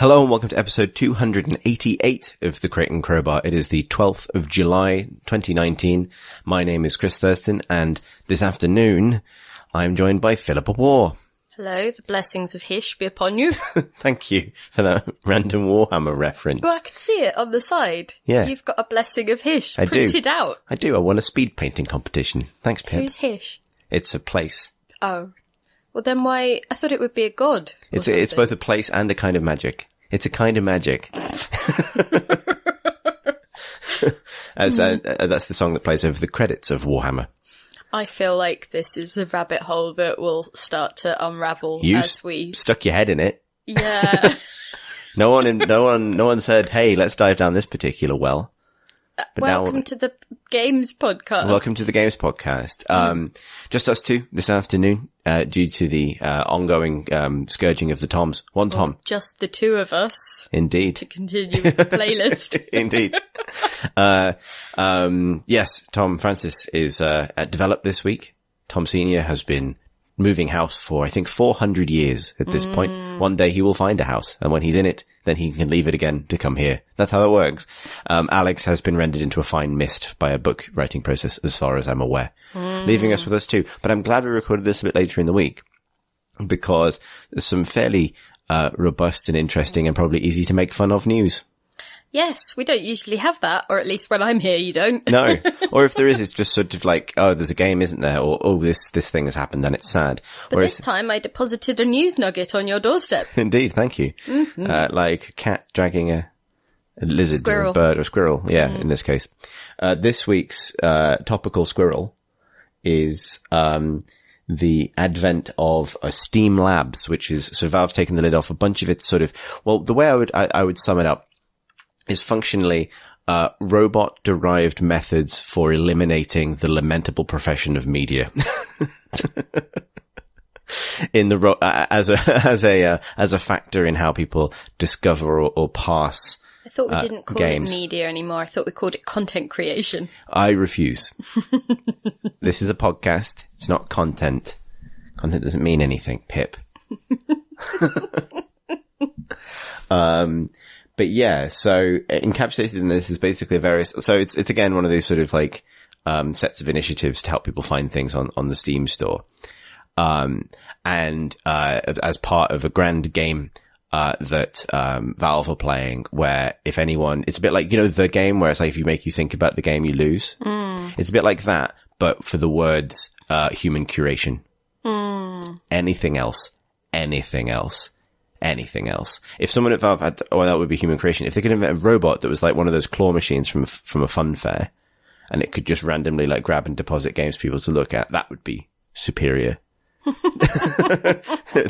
Hello and welcome to episode 288 of the Crate and Crowbar. It is the 12th of July, 2019. My name is Chris Thurston, and this afternoon I'm joined by Philippa War. Hello, the blessings of Hish be upon you. Thank you for that random Warhammer reference. Well, I can see it on the side. Yeah. You've got a blessing of Hish I printed out. I do. I won a speed painting competition. Thanks, Pip. Who's Hish? It's a place. Oh. Well, then why? I thought it would be a god. It's both a place and a kind of magic. It's a kind of magic. That's the song that plays over the credits of Warhammer. I feel like this is a rabbit hole that will start to unravel as we stuck your head in it. Yeah. No one said, "Hey, let's dive down this particular well." Welcome to the Games Podcast. Welcome to the Games Podcast. Just us two this afternoon, due to the ongoing scourging of the Toms. One Tom. Just the two of us. Indeed. To continue with the playlist. Indeed. Yes, Tom Francis is developed this week. Tom Senior has been moving house for, I think, 400 years at this point. One day he will find a house, and when he's in it, then he can leave it again to come here. That's how it works. Alex has been rendered into a fine mist by a book writing process, as far as I'm aware, leaving us with us too. But I'm glad we recorded this a bit later in the week, because there's some fairly robust and interesting and probably easy to make fun of news. Yes, we don't usually have that, or at least when I'm here, you don't. No. Or if there is, it's just sort of like, oh, there's a game, isn't there? Or, oh, this thing has happened, then it's sad. But this time I deposited a news nugget on your doorstep. Indeed, thank you. Mm-hmm. Like a cat dragging a lizard squirrel. Or a bird or a squirrel. Yeah, in this case. This week's topical squirrel is the advent of Steam Labs, which is, so Valve's taken the lid off a bunch of its sort of, well, the way I would sum it up is functionally robot-derived methods for eliminating the lamentable profession of media. In the as a factor in how people discover or pass. I thought we didn't call games. it media anymore. I thought we called it content creation. I refuse. This is a podcast. It's not content. Content doesn't mean anything, Pip. But yeah, so encapsulated in this is basically so it's again one of these sort of like, sets of initiatives to help people find things on the Steam store. As part of a grand game, that, Valve are playing, where if anyone, it's a bit like, you know, the game where it's like, if you make you think about the game, you lose. It's a bit like that, but for the words, human curation. Anything else. If someone at Valve had, that would be human creation. If they could invent a robot that was like one of those claw machines from a fun fair, and it could just randomly like grab and deposit games for people to look at, that would be superior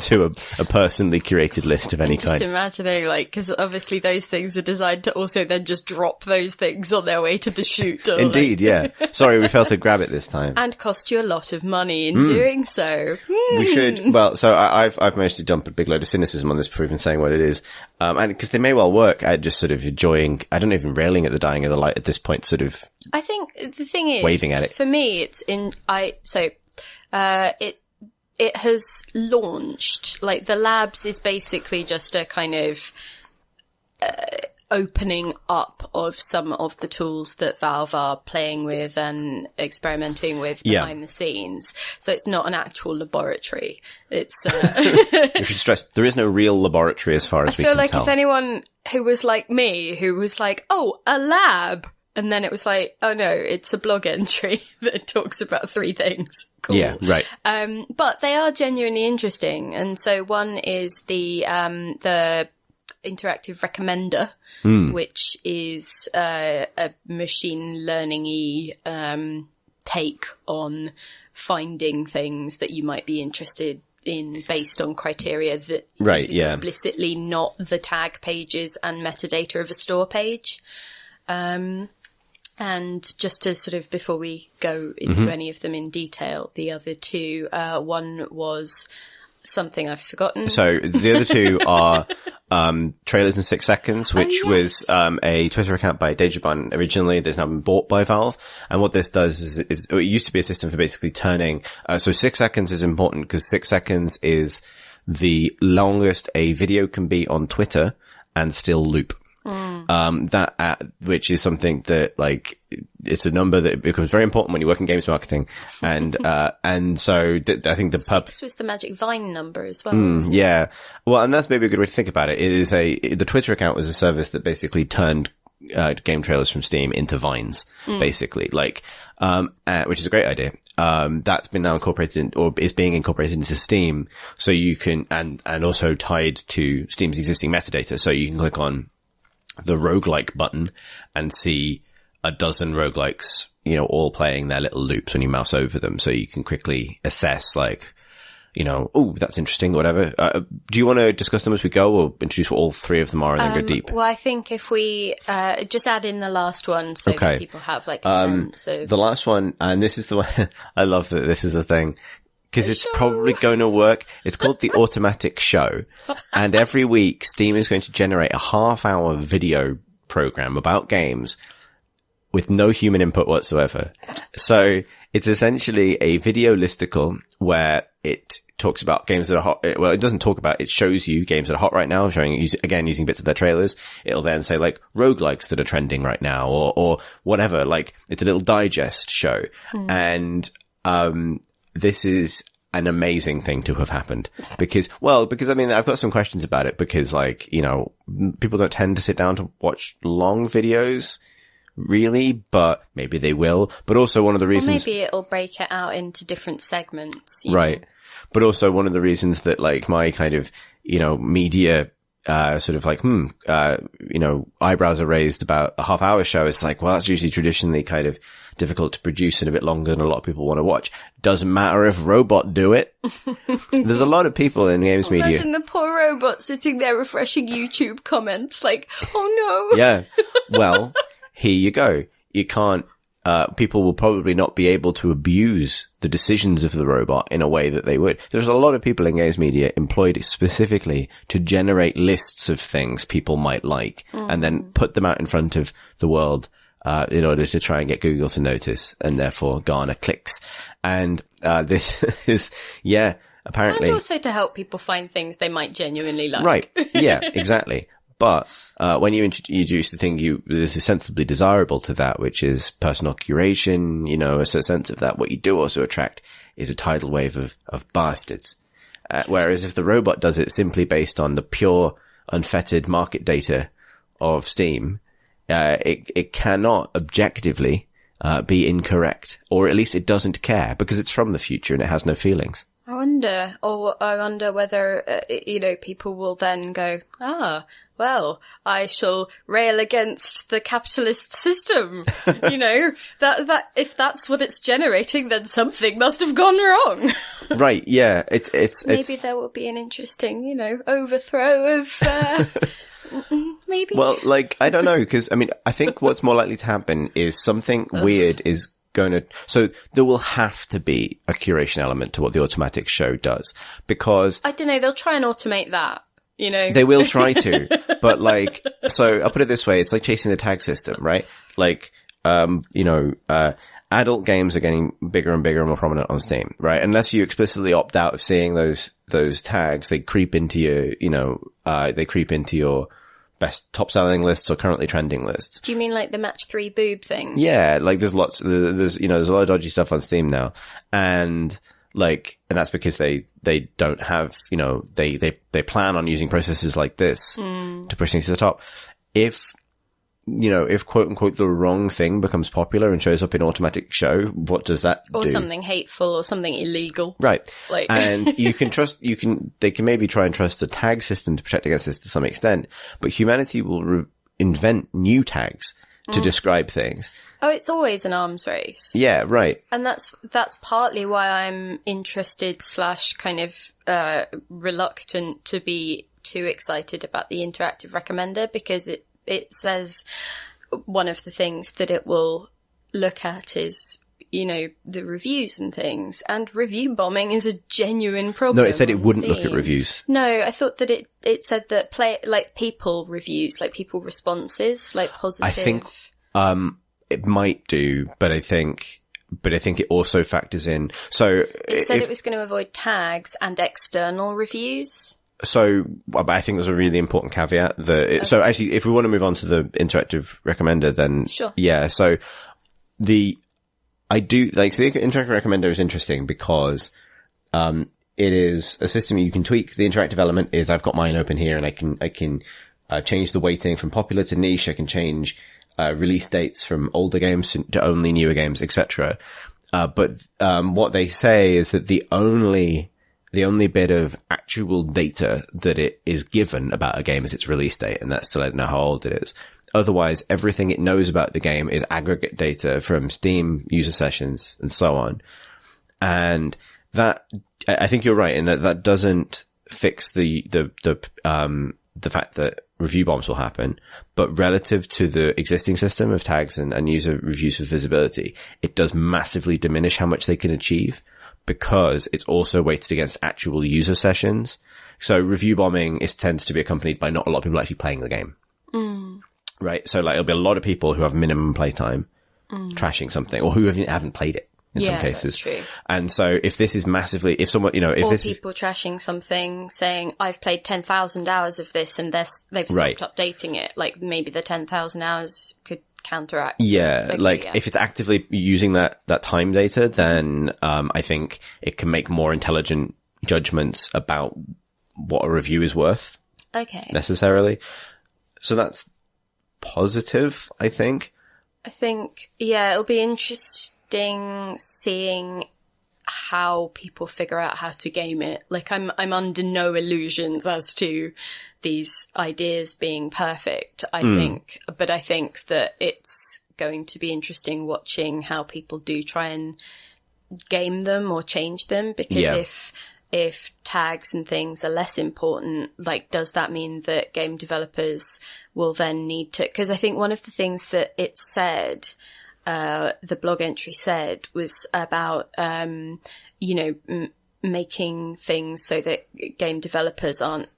to a personally curated list of any kind. Just imagining, like, because obviously those things are designed to also then just drop those things on their way to the shoot. Indeed, yeah. Sorry, we failed to grab it this time. And cost you a lot of money in doing so. We should, well, so I've managed to dump a big load of cynicism on this proof and saying what it is. And because they may well work at just sort of enjoying, I don't know, even railing at the dying of the light at this point, sort of. I think the thing is, waving at it. For me, it has launched, like, the labs is basically just a kind of opening up of some of the tools that Valve are playing with and experimenting with behind the scenes. So it's not an actual laboratory. It's We should stress, there is no real laboratory as far as we can tell. I feel like if anyone who was like me, who was like, oh, a lab, and then it was like, oh no, it's a blog entry that talks about 3 things. Cool. Yeah, right. But they are genuinely interesting. And so one is the interactive recommender, which is a machine learning-y take on finding things that you might be interested in based on criteria that is explicitly not the tag pages and metadata of a store page. And just to sort of, before we go into any of them in detail, the other two, one was something I've forgotten. So the other two are Trailers in 6 Seconds, which was a Twitter account by Dejabun originally. That's now been bought by Valve. And what this does is it used to be a system for basically turning. So 6 seconds is important because 6 seconds is the longest a video can be on Twitter and still loop. Which is something that, like, it's a number that becomes very important when you work in games marketing. And, so I think 6 was the magic Vine number as well. Wasn't it? Yeah. Well, and that's maybe a good way to think about it. The Twitter account was a service that basically turned, game trailers from Steam into Vines, basically, like, which is a great idea. That's been now incorporated or is being incorporated into Steam. So you can, and also tied to Steam's existing metadata. So you can click on the roguelike button and see a dozen roguelikes, all playing their little loops when you mouse over them. So you can quickly assess, like, oh, that's interesting, whatever. Do you want to discuss them as we go, or introduce what all three of them are and then go deep? Well, I think if we just add in the last one so that people have, like, a sense of... The last one, and this is the one, I love that this is a thing, because it's probably going to work. It's called the Automatic Show. And every week, Steam is going to generate a half-hour video program about games with no human input whatsoever. So it's essentially a video listicle where it talks about games that are hot. Well, it doesn't talk about, it shows you games that are hot right now, using bits of their trailers. It'll then say, like, roguelikes that are trending right now, or whatever. Like, it's a little digest show. And, this is an amazing thing to have happened because I mean, I've got some questions about it because, like, people don't tend to sit down to watch long videos really, but maybe they will. But also one of the reasons... Or maybe it'll break it out into different segments. Right. But also one of the reasons that, like, my kind of, media, sort of like, eyebrows are raised about a half-hour show. It's like, well, that's usually traditionally kind of difficult to produce and a bit longer than a lot of people want to watch. Doesn't matter if robot do it. There's a lot of people in games media. Imagine the poor robot sitting there refreshing YouTube comments like, oh no. Yeah. Well, here you go. You can't, people will probably not be able to abuse the decisions of the robot in a way that they would. There's a lot of people in games media employed specifically to generate lists of things people might like and then put them out in front of the world in order to try and get Google to notice and therefore garner clicks. And this is, apparently. And also to help people find things they might genuinely like. Right. Yeah, exactly. But when you introduce the thing that is sensibly desirable to that, which is personal curation, a sense of that, what you do also attract is a tidal wave of bastards. Whereas if the robot does it simply based on the pure, unfettered market data of Steam, it cannot objectively be incorrect, or at least it doesn't care because it's from the future and it has no feelings. I wonder whether, people will then go, well, I shall rail against the capitalist system. That if that's what it's generating, then something must have gone wrong. Right. Yeah. Maybe there will be an interesting, overthrow of, maybe. Well, like, I don't know, because, I mean, I think what's more likely to happen is something weird is so there will have to be a curation element to what the Automatic Show does, because I don't know, they'll try and automate that, They will try to, but like, so I'll put it this way, it's like chasing the tag system, right? Like, adult games are getting bigger and bigger and more prominent on Steam, right? Unless you explicitly opt out of seeing those tags, they creep into your best top selling lists or currently trending lists. Do you mean like the match 3 boob thing? Yeah, like there's a lot of dodgy stuff on Steam now. And that's because they don't have, they plan on using processes like this to push things to the top. If quote unquote the wrong thing becomes popular and shows up in Automatic Show, what does that do? Or something hateful or something illegal. Right. And they can maybe try and trust the tag system to protect against this to some extent, but humanity will invent new tags to describe things. Oh, it's always an arms race. Yeah, right. And that's partly why I'm interested / kind of, reluctant to be too excited about the interactive recommender, because it says one of the things that it will look at is, the reviews and things. And review bombing is a genuine problem. No, it said it wouldn't look at reviews. No, I thought that it said that people reviews, like people responses, like positive. I think, it might do, but I think it also factors in. So it said it was going to avoid tags and external reviews. but I think there's a really important caveat that, so actually, if we want to move on to the interactive recommender, then Sure. Yeah. So the interactive recommender is interesting because, it is a system you can tweak. The interactive element is I've got mine open here and I can change the weighting from popular to niche. I can change, release dates from older games to only newer games, etc. But what they say is that the only bit of actual data that it is given about a game is its release date, and that's to let it know how old it is. Otherwise, everything it knows about the game is aggregate data from Steam user sessions and so on. And that, I think you're right in that doesn't fix the fact that review bombs will happen, but relative to the existing system of tags and user reviews for visibility, it does massively diminish how much they can achieve because it's also weighted against actual user sessions. So review bombing tends to be accompanied by not a lot of people actually playing the game. Right? So like, it'll be a lot of people who have minimum playtime trashing something or who haven't played it. In some cases. That's true. And so if this is massively, if someone, if or this people trashing something saying, I've played 10,000 hours of this and they've stopped updating it, like maybe the 10,000 hours could counteract. Yeah. If it's actively using that time data, then, I think it can make more intelligent judgments about what a review is worth. Okay. Necessarily. So that's positive, I think. It'll be interesting seeing how people figure out how to game it. Like I'm under no illusions as to these ideas being perfect, I think, but I think that it's going to be interesting watching how people do try and game them or change them, because if tags and things are less important, like, does that mean that game developers will then need to, because I think one of the things that it said, the blog entry said, was about, making things so that game developers aren't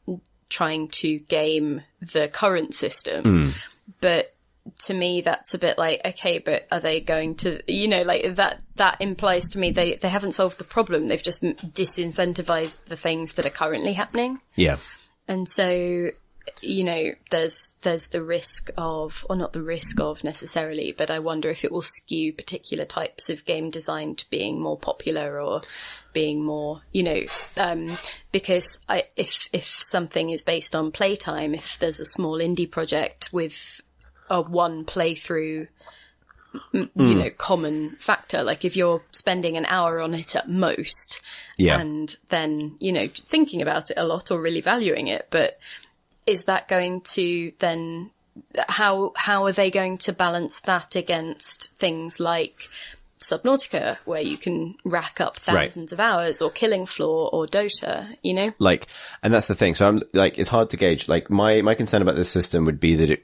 trying to game the current system. But to me, that's a bit like, okay, but are they going to, that implies to me they haven't solved the problem. They've just disincentivized the things that are currently happening. Yeah. And so, there's the risk of, or not the risk of necessarily, but I wonder if it will skew particular types of game design to being more popular or being more, because if something is based on playtime, if there's a small indie project with a one playthrough, common factor, like if you're spending an hour on it at most, and then, thinking about it a lot or really valuing it, but is that going to then, how are they going to balance that against things like Subnautica, where you can rack up thousands of hours, or Killing Floor or Dota, and that's the thing. So I'm it's hard to gauge. Like my concern about this system would be that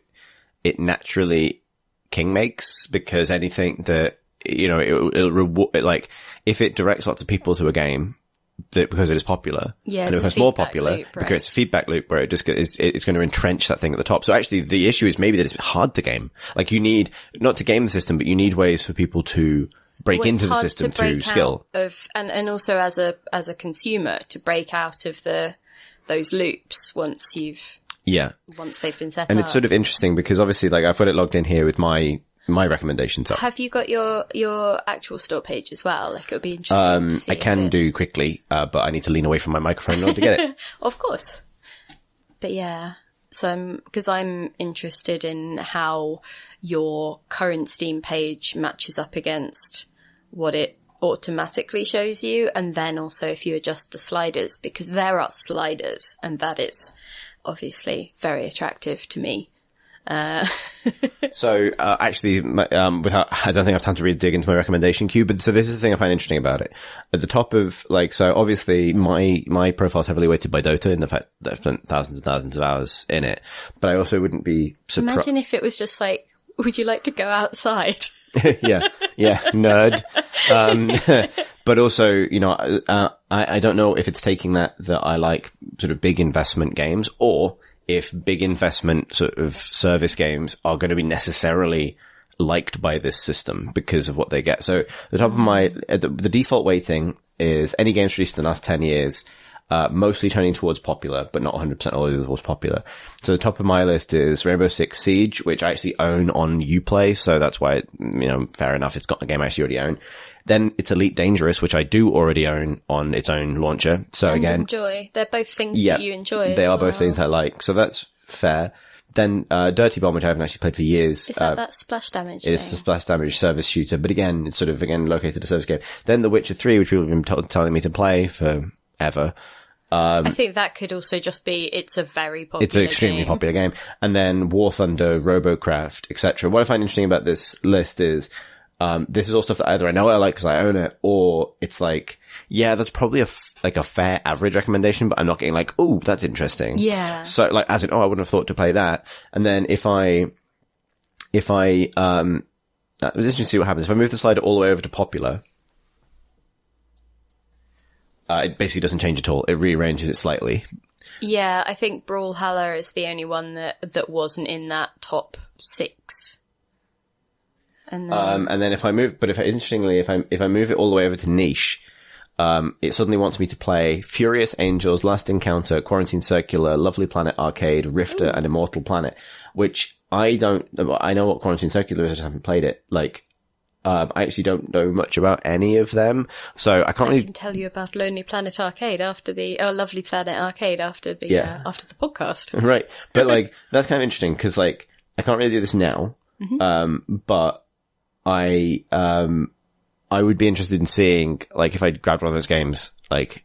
it naturally king makes, because anything that, it'll reward, like if it directs lots of people to a game, that because it is popular, and it becomes more popular, because it's a feedback loop where it's going to entrench that thing at the top. So actually the issue is maybe that it's hard to game. Like you need, not to game the system, but you need ways for people to break into the system through skill. And also as a consumer to break out of those loops once they've been set up. And it's sort of interesting because obviously I've got it logged in here with my recommendations up. Have you got your actual store page as well? Like, it would be interesting to see. I can do quickly, but I need to lean away from my microphone in order to get it. Of course. But yeah, so I'm interested in how your current Steam page matches up against what it automatically shows you, and then also if you adjust the sliders, because there are sliders, and that is obviously very attractive to me. So, actually, I don't think I have time to really dig into my recommendation queue, but so this is the thing I find interesting about it. At the top of, so obviously my profile is heavily weighted by Dota in the fact that I've spent thousands and thousands of hours in it, but I also wouldn't be surprised. Imagine if it was just like, would you like to go outside? yeah, nerd. But also, I don't know if it's taking that I like sort of big investment games, or if big investment sort of service games are going to be necessarily liked by this system because of what they get. So the top of the default weighting is any games released in the last 10 years, mostly turning towards popular, but not 100% all towards popular. So the top of my list is Rainbow Six Siege, which I actually own on Uplay, so that's why, fair enough, it's got a game I actually already own. Then it's Elite Dangerous, which I do already own on its own launcher. So and again, enjoy. They're both things that you enjoy. They are both things I like, so that's fair. Then Dirty Bomb, which I haven't actually played for years. Is that splash damage thing? It's a splash damage service shooter, but again, it's sort of, located a service game. Then The Witcher 3, which people have been telling me to play forever. I think that could also just be, it's a very popular game. It's an extremely popular game. And then War Thunder, Robocraft, etc. What I find interesting about this list is, this is all stuff that either I know I like because I own it, or it's like, yeah, that's probably a fair average recommendation, but I'm not getting like, oh, that's interesting. Yeah. So like, as in, I wouldn't have thought to play that. And then let's just see what happens. If I move the slider all the way over to popular, it basically doesn't change at all. It rearranges it slightly. Yeah, I think Brawlhalla is the only one that wasn't in that top 6. And then if I move it all the way over to niche, it suddenly wants me to play Furious Angels, Last Encounter, Quarantine Circular, Lovely Planet Arcade, Rifter, and Immortal Planet, which I know what Quarantine Circular is, I just haven't played it. Like, I actually don't know much about any of them, so I can tell you about Lonely Planet Arcade Lovely Planet Arcade after the podcast. Right. But like, that's kind of interesting because like, I can't really do this now. Mm-hmm. But I would be interested in seeing, like, if I grabbed one of those games, like,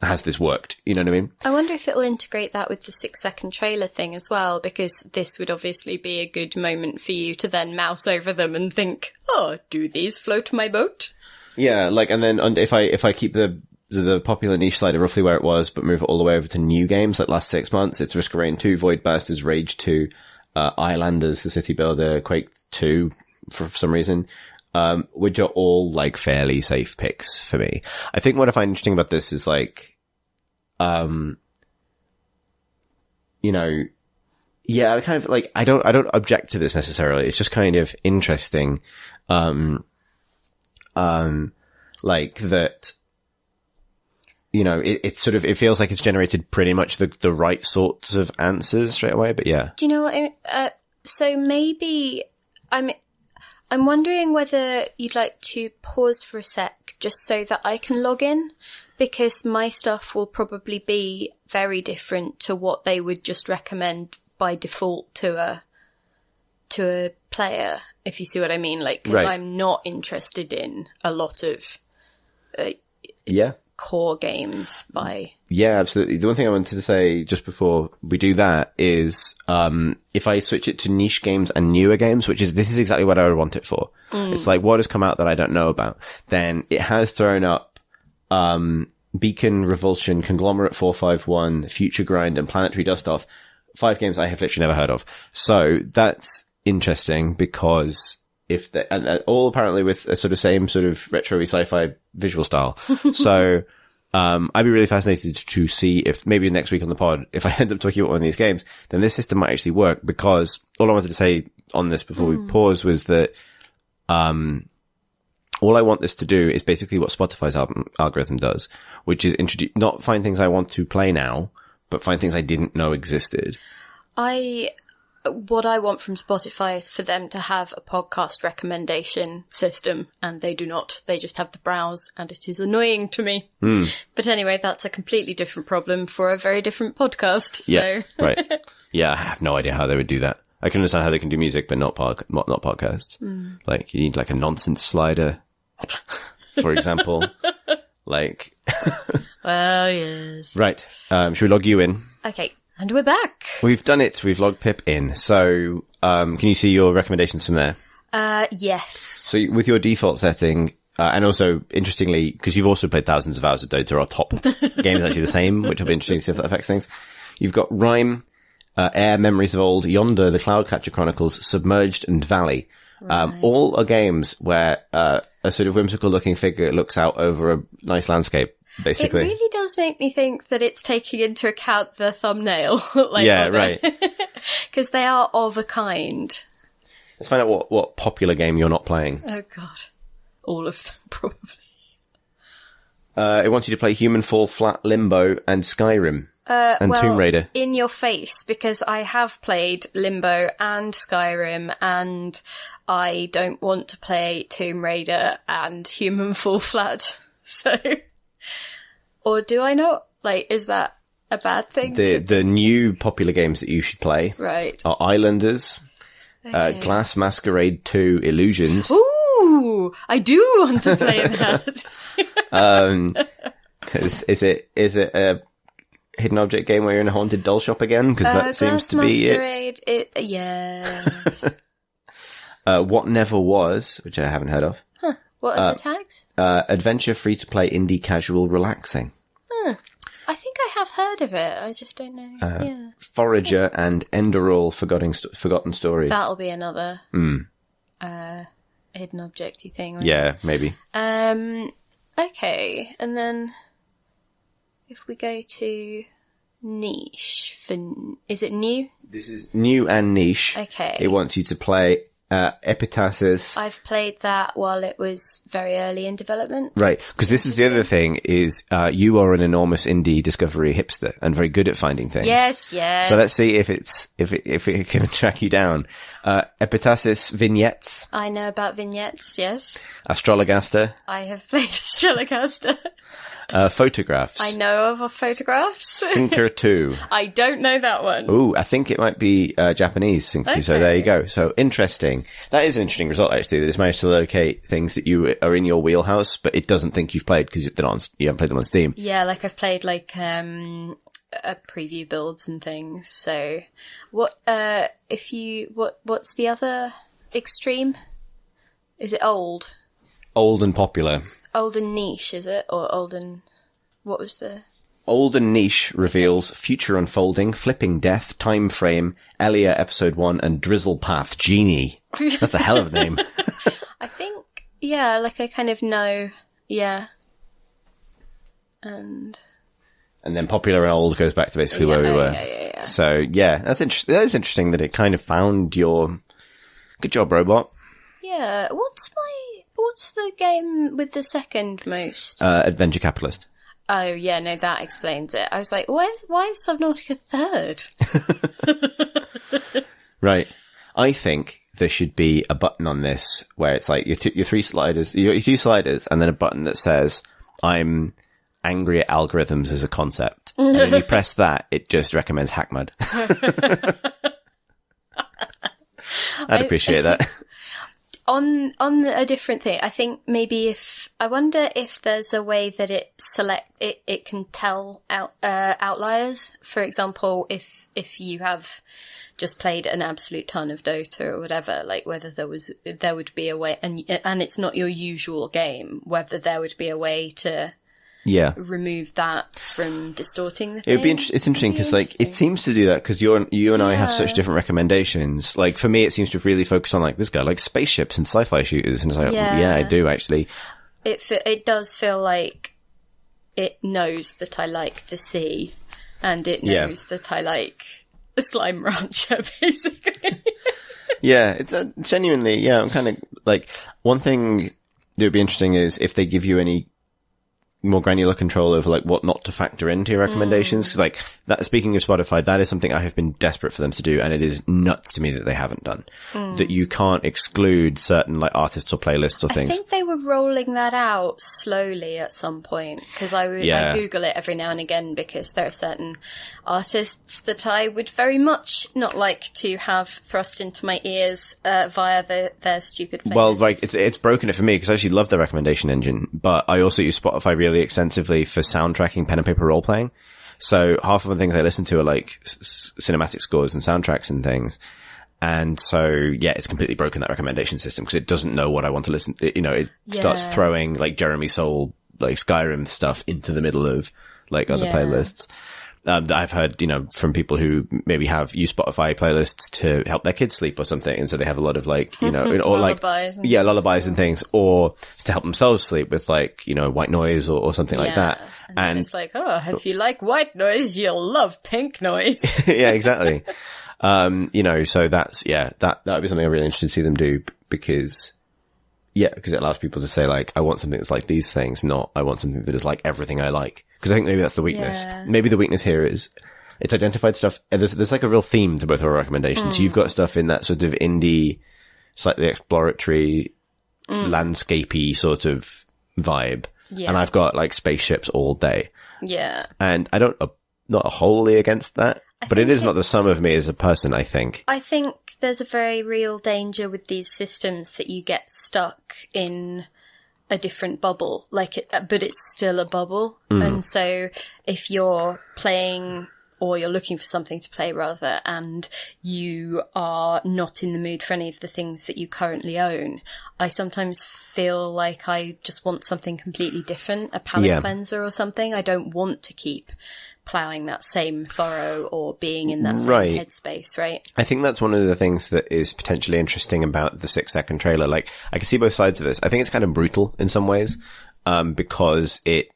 has this worked? You know what I mean? I wonder if it'll integrate that with the 6-second trailer thing as well, because this would obviously be a good moment for you to then mouse over them and think, oh, do these float my boat? Yeah, like, and then if I keep the popular niche slider roughly where it was, but move it all the way over to new games, like last 6 months, it's Risk of Rain 2, Void Busters, Rage 2, Islanders, The City Builder, Quake 2, for some reason, which are all like fairly safe picks for me. I think what I find interesting about this is like, I kind of like, I don't object to this necessarily. It's just kind of interesting. Like that, it sort of, it feels like it's generated pretty much the right sorts of answers straight away, but yeah. Do you know what? So maybe I'm wondering whether you'd like to pause for a sec just so that I can log in, because my stuff will probably be very different to what they would just recommend by default to a player, if you see what I mean. Like, because right. I'm not interested in a lot of core games by... Yeah, absolutely. The one thing I wanted to say just before we do that is, if I switch it to niche games and newer games, this is exactly what I would want it for. It's like, what has come out that I don't know about? Then it has thrown up, Beacon, Revulsion, Conglomerate 451, Future Grind, and Planetary Dust-Off. 5 games I have literally never heard of. So that's interesting because and all apparently with a sort of same sort of retro-y sci-fi visual style. So, I'd be really fascinated to see if maybe next week on the pod, if I end up talking about one of these games, then this system might actually work, because all I wanted to say on this before we pause was that, all I want this to do is basically what Spotify's algorithm does, which is not find things I want to play now, but find things I didn't know existed. What I want from Spotify is for them to have a podcast recommendation system, and they do not. They just have the browse, and it is annoying to me. But anyway, that's a completely different problem for a very different podcast. Yeah, right. Yeah, I have no idea how they would do that. I can understand how they can do music, but not podcasts. Like, you need like a nonsense slider, for example. Like, well, yes. Right. Should we log you in? Okay. And we're back. We've done it. We've logged Pip in. So, can you see your recommendations from there? Yes. So with your default setting, and also interestingly, because you've also played thousands of hours of Dota, our top game is actually the same, which will be interesting to see if that affects things. You've got Rime, Air, Memories of Old, Yonder, The Cloudcatcher Chronicles, Submerged, and Valley. Right. All are games where, a sort of whimsical looking figure looks out over a nice landscape. Basically. It really does make me think that it's taking into account the thumbnail. Right. Because they are of a kind. Let's find out what popular game you're not playing. Oh, God. All of them, probably. It wants you to play Human Fall Flat, Limbo, and Skyrim. And Tomb Raider. In your face, because I have played Limbo and Skyrim, and I don't want to play Tomb Raider and Human Fall Flat. So, or do I not? Like, is that a bad thing? The new popular games that you should play are Islanders, Glass Masquerade 2 Illusions. Ooh, I do want to play that. Is it a hidden object game where you're in a haunted doll shop again? Because that seems to be it. Yeah. What Never Was, which I haven't heard of. Huh. What are the tags? Adventure, free to play, indie, casual, relaxing. I think I have heard of it. I just don't know. Forager and Enderall, Forgotten Stories. That'll be another hidden objecty thing. Yeah, maybe. Okay, and then if we go to niche, is it new? This is new and niche. Okay. It wants you to play Epitasis. I've played that while it was very early in development. Right, because this is the other thing, is you are an enormous indie discovery hipster and very good at finding things. Yes. So let's see if it can track you down. Epitasis Vignettes. I know about vignettes, yes. Astrologaster. I have played Astrologaster. Photographs. I know of photographs. Sinker 2. I don't know that one. Ooh, I think it might be Japanese Sinker 2, so there you go. So interesting. That is an interesting result, actually, that it's managed to locate things that you are in your wheelhouse, but it doesn't think you've played because you haven't played them on Steam. Yeah, like I've played like preview builds and things. So what's the other extreme? Is it old? Old and popular. Old and niche, is it? Or old and... What was the... Old and Niche reveals Future Unfolding, Flipping Death, Time Frame, Elia Episode 1, and Drizzle Path Genie. That's a hell of a name. I think, yeah, like I kind of know, yeah. And then popular and old goes back to basically where we were. Yeah. So, yeah, that is interesting that it kind of found your... Good job, Robot. Yeah, what's the game with the second most? Adventure Capitalist. Oh, yeah, no, that explains it. I was like, why is Subnautica third? Right. I think there should be a button on this where it's like your two sliders, and then a button that says, I'm angry at algorithms as a concept. And when you press that, it just recommends Hackmud. I'd appreciate that. On a different thing, I think maybe I wonder if there's a way that it can tell outliers. For example, if you have just played an absolute ton of Dota or whatever, like whether there would be a way, and it's not your usual game, whether there would be a way to remove that from distorting the thing. It would be it's interesting because like it seems to do that because you and I have such different recommendations. Like for me, it seems to really focus on like this guy likes spaceships and sci-fi shooters, and it's like yeah, I do actually. It does feel like it knows that I like the sea, and it knows that I like the Slime Rancher, basically. Yeah, it's genuinely. Yeah, I'm kind of like one thing that would be interesting is if they give you any more granular control over like what not to factor into your recommendations. Like that, speaking of Spotify, that is something I have been desperate for them to do, and it is nuts to me that they haven't done. That you can't exclude certain like artists or playlists or things. I think they were rolling that out slowly at some point because I Google it every now and again because there are certain artists that I would very much not like to have thrust into my ears via their stupid playlists. Well, like it's broken it for me because I actually love their recommendation engine, but I also use Spotify really extensively for soundtracking pen and paper role playing. So half of the things I listen to are like cinematic scores and soundtracks and things. And so, yeah, it's completely broken that recommendation system because it doesn't know what I want to listen to. You know, it starts throwing like Jeremy Soule, like Skyrim stuff into the middle of like other playlists. That I've heard, you know, from people who maybe use Spotify playlists to help their kids sleep or something. And so they have a lot of like, you know, or like, lullabies and things, or to help themselves sleep with like, you know, white noise or something like that. And it's like, oh, if you like white noise, you'll love pink noise. Yeah, exactly. You know, so that would be something I'm really interested to see them do because Yeah, because it allows people to say, like, I want something that's like these things, not I want something that is like everything I like. Because I think maybe that's the weakness. Yeah. Maybe the weakness here is it's identified stuff. And there's like a real theme to both our recommendations. You've got stuff in that sort of indie, slightly exploratory, landscapey sort of vibe. Yeah. And I've got like spaceships all day. Yeah. And I don't, not wholly against that, but it is not the sum of me as a person, I think. I think there's a very real danger with these systems that you get stuck in a different bubble, but it's still a bubble. And so if you're playing, or you're looking for something to play rather, and you are not in the mood for any of the things that you currently own, I sometimes feel like I just want something completely different, a palette cleanser or something. I don't want to keep ploughing that same furrow or being in that same headspace, right? I think that's one of the things that is potentially interesting about the 6-second trailer. Like, I can see both sides of this. I think it's kind of brutal in some ways, because it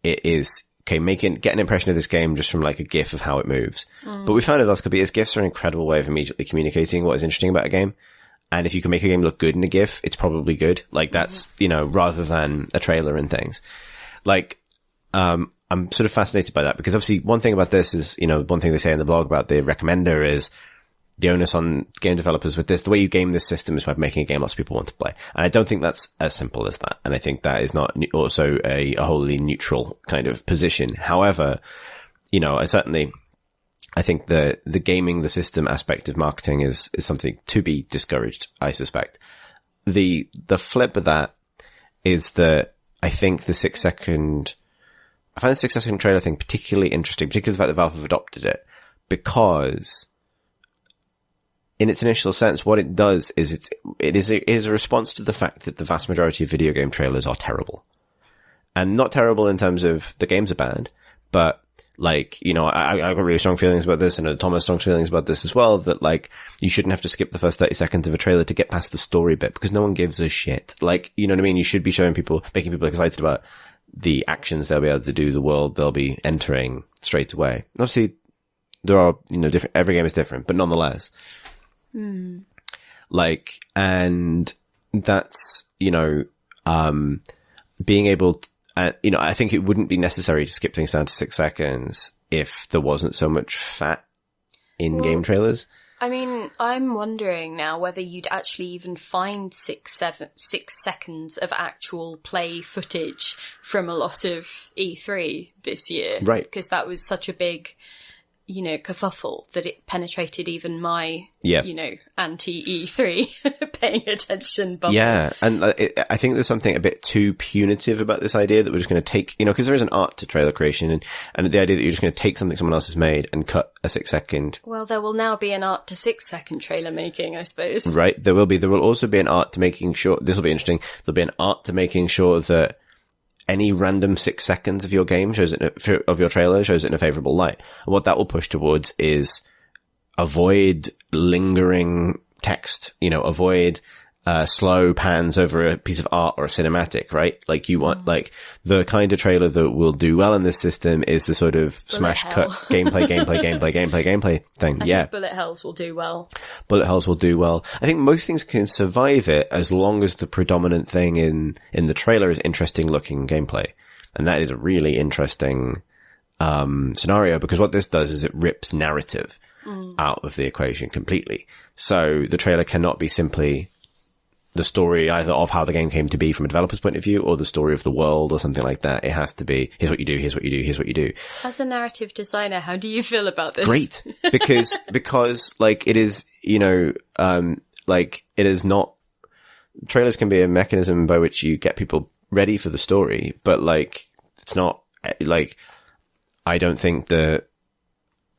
is, okay, get an impression of this game just from like a GIF of how it moves. But we found in the last couple of years, GIFs are an incredible way of immediately communicating what is interesting about a game. And if you can make a game look good in a GIF, it's probably good. Like, that's, rather than a trailer and things. Like, I'm sort of fascinated by that because obviously one thing about this is, one thing they say in the blog about the recommender is the onus on game developers with this. The way you game this system is by making a game lots of people want to play. And I don't think that's as simple as that. And I think that is not also a wholly neutral kind of position. However, I think the gaming the system aspect of marketing is something to be discouraged, I suspect. The flip of that is that I think I find the 6-second trailer thing particularly interesting, particularly the fact that Valve have adopted it, because in its initial sense, what it does is it is a response to the fact that the vast majority of video game trailers are terrible. And not terrible in terms of the games are bad, but like, I got really strong feelings about this, and Tom has strong feelings about this as well, that like, you shouldn't have to skip the first 30 seconds of a trailer to get past the story bit, because no one gives a shit. Like, you know what I mean? You should be showing people, making people excited about the actions they'll be able to do, the world they'll be entering straight away. Obviously, there are, different, every game is different, but nonetheless. Like, and that's, being able to, I think it wouldn't be necessary to skip things down to 6 seconds if there wasn't so much fat in game trailers. I mean, I'm wondering now whether you'd actually even find 6 seconds of actual play footage from a lot of E3 this year. Right. Because that was such a big, kerfuffle that it penetrated even my, anti-E3 paying attention bubble. Yeah. And I think there's something a bit too punitive about this idea that we're just going to take, because there is an art to trailer creation and the idea that you're just going to take something someone else has made and cut a 6-second. Well, there will now be an art to 6-second trailer making, I suppose. Right. There will also be an art to making sure, this will be interesting, there'll be an art to making sure that any random 6 seconds of your game of your trailer shows it in a favorable light. And what that will push towards is avoid lingering text, avoid slow pans over a piece of art or a cinematic, right? Like you want, like the kind of trailer that will do well in this system is the sort of smash cut gameplay thing. I think bullet hells will do well. Bullet hells will do well. I think most things can survive it as long as the predominant thing in the trailer is interesting looking gameplay. And that is a really interesting, scenario, because what this does is it rips narrative out of the equation completely. So the trailer cannot be simply the story either of how the game came to be from a developer's point of view or the story of the world or something like that. It has to be, here's what you do, here's what you do, here's what you do. As a narrative designer, how do you feel about this? Great. Because like it is, like it is not, trailers can be a mechanism by which you get people ready for the story, but like it's not like, I don't think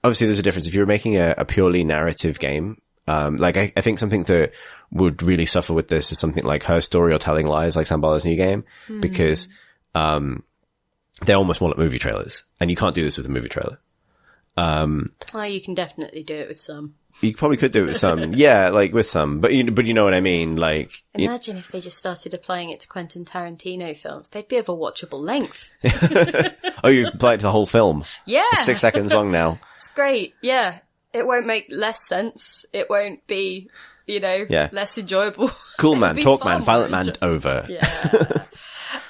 obviously there's a difference. If you're making a purely narrative game, I think something that would really suffer with this is something like Her Story or Telling Lies, like Sam Barlow's new game, because, they're almost more like movie trailers, and you can't do this with a movie trailer. Well, you can definitely do it with some. You probably could do it with some, yeah, like with some, but you know what I mean, like. Imagine if they just started applying it to Quentin Tarantino films. They'd be of a watchable length. Oh, you apply it to the whole film? Yeah. It's 6 seconds long now. It's great, yeah. It won't make less sense. It won't be Yeah. less enjoyable. Cool Man, It'd be Talk far Man, more Violent Man, over. Yeah.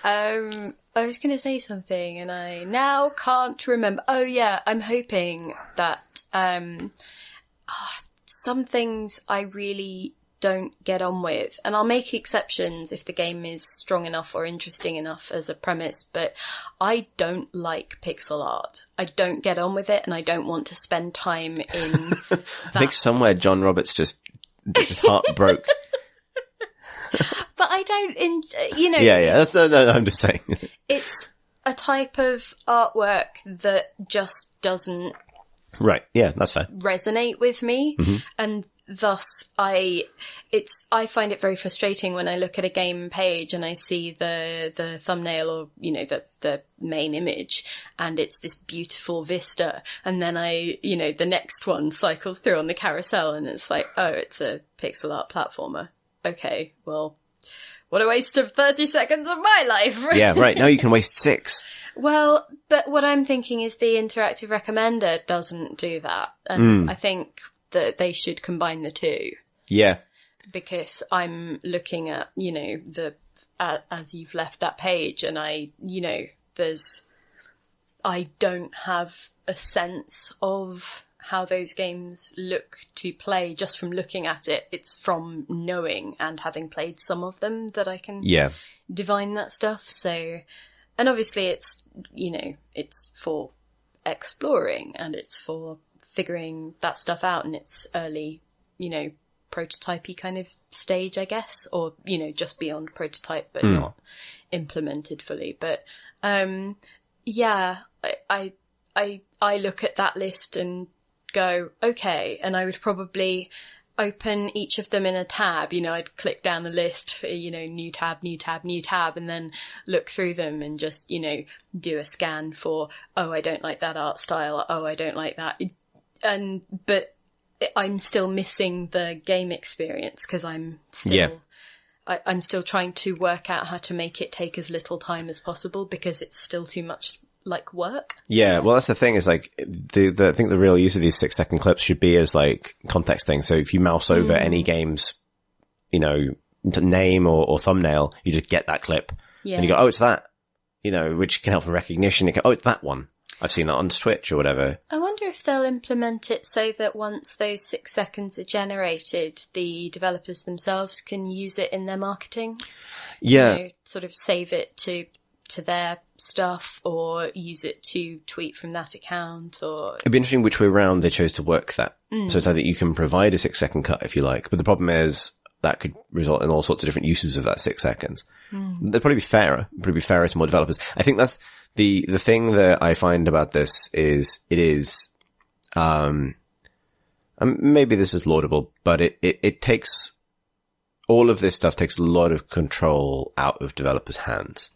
I was going to say something and I now can't remember. Oh yeah, I'm hoping that some things I really don't get on with, and I'll make exceptions if the game is strong enough or interesting enough as a premise, but I don't like pixel art. I don't get on with it, and I don't want to spend time in that. I think somewhere John Roberts just his heart broke. But I don't, Yeah. No, I'm just saying. It's a type of artwork that just doesn't Right. Yeah, that's fair. resonate with me. Mm-hmm. And thus I find it very frustrating when I look at a game page and I see the thumbnail or, the main image, and it's this beautiful vista. And then the next one cycles through on the carousel and it's like, oh, it's a pixel art platformer. Okay, well, what a waste of 30 seconds of my life. Yeah, right. Now you can waste 6. Well, but what I'm thinking is the interactive recommender doesn't do that. And I think that they should combine the two. Yeah. Because I'm looking at, as you've left that page and I don't have a sense of how those games look to play just from looking at it. It's from knowing and having played some of them that I can divine that stuff. So, and obviously it's, it's for exploring and it's for figuring that stuff out, and it's early, prototypey kind of stage, I guess, or, just beyond prototype, but not implemented fully. But, yeah, I look at that list and go, okay, and I would probably open each of them in a tab. I'd click down the list for, new tab, and then look through them and just, do a scan for, oh, I don't like that art style. Oh, I don't like that. But I'm still missing the game experience because I'm still, I'm still trying to work out how to make it take as little time as possible because it's still too much like work. Yeah, well, that's the thing is like I think the real use of these 6-second clips should be as like context things. So if you mouse over any game's, name or thumbnail, you just get that clip and you go, oh, it's that, which can help with recognition. You go, oh, it's that one. I've seen that on Twitch or whatever. I wonder if they'll implement it so that once those 6 seconds are generated, the developers themselves can use it in their marketing. Yeah. Sort of save it to their stuff or use it to tweet from that account, or it'd be interesting which way around they chose to work that. So it's either you can provide a 6-second cut if you like, but the problem is that could result in all sorts of different uses of that 6 seconds. They'd probably be fairer to more developers. I think that's the thing that I find about this is it is, maybe this is laudable, but it takes, all of this stuff takes a lot of control out of developers' hands.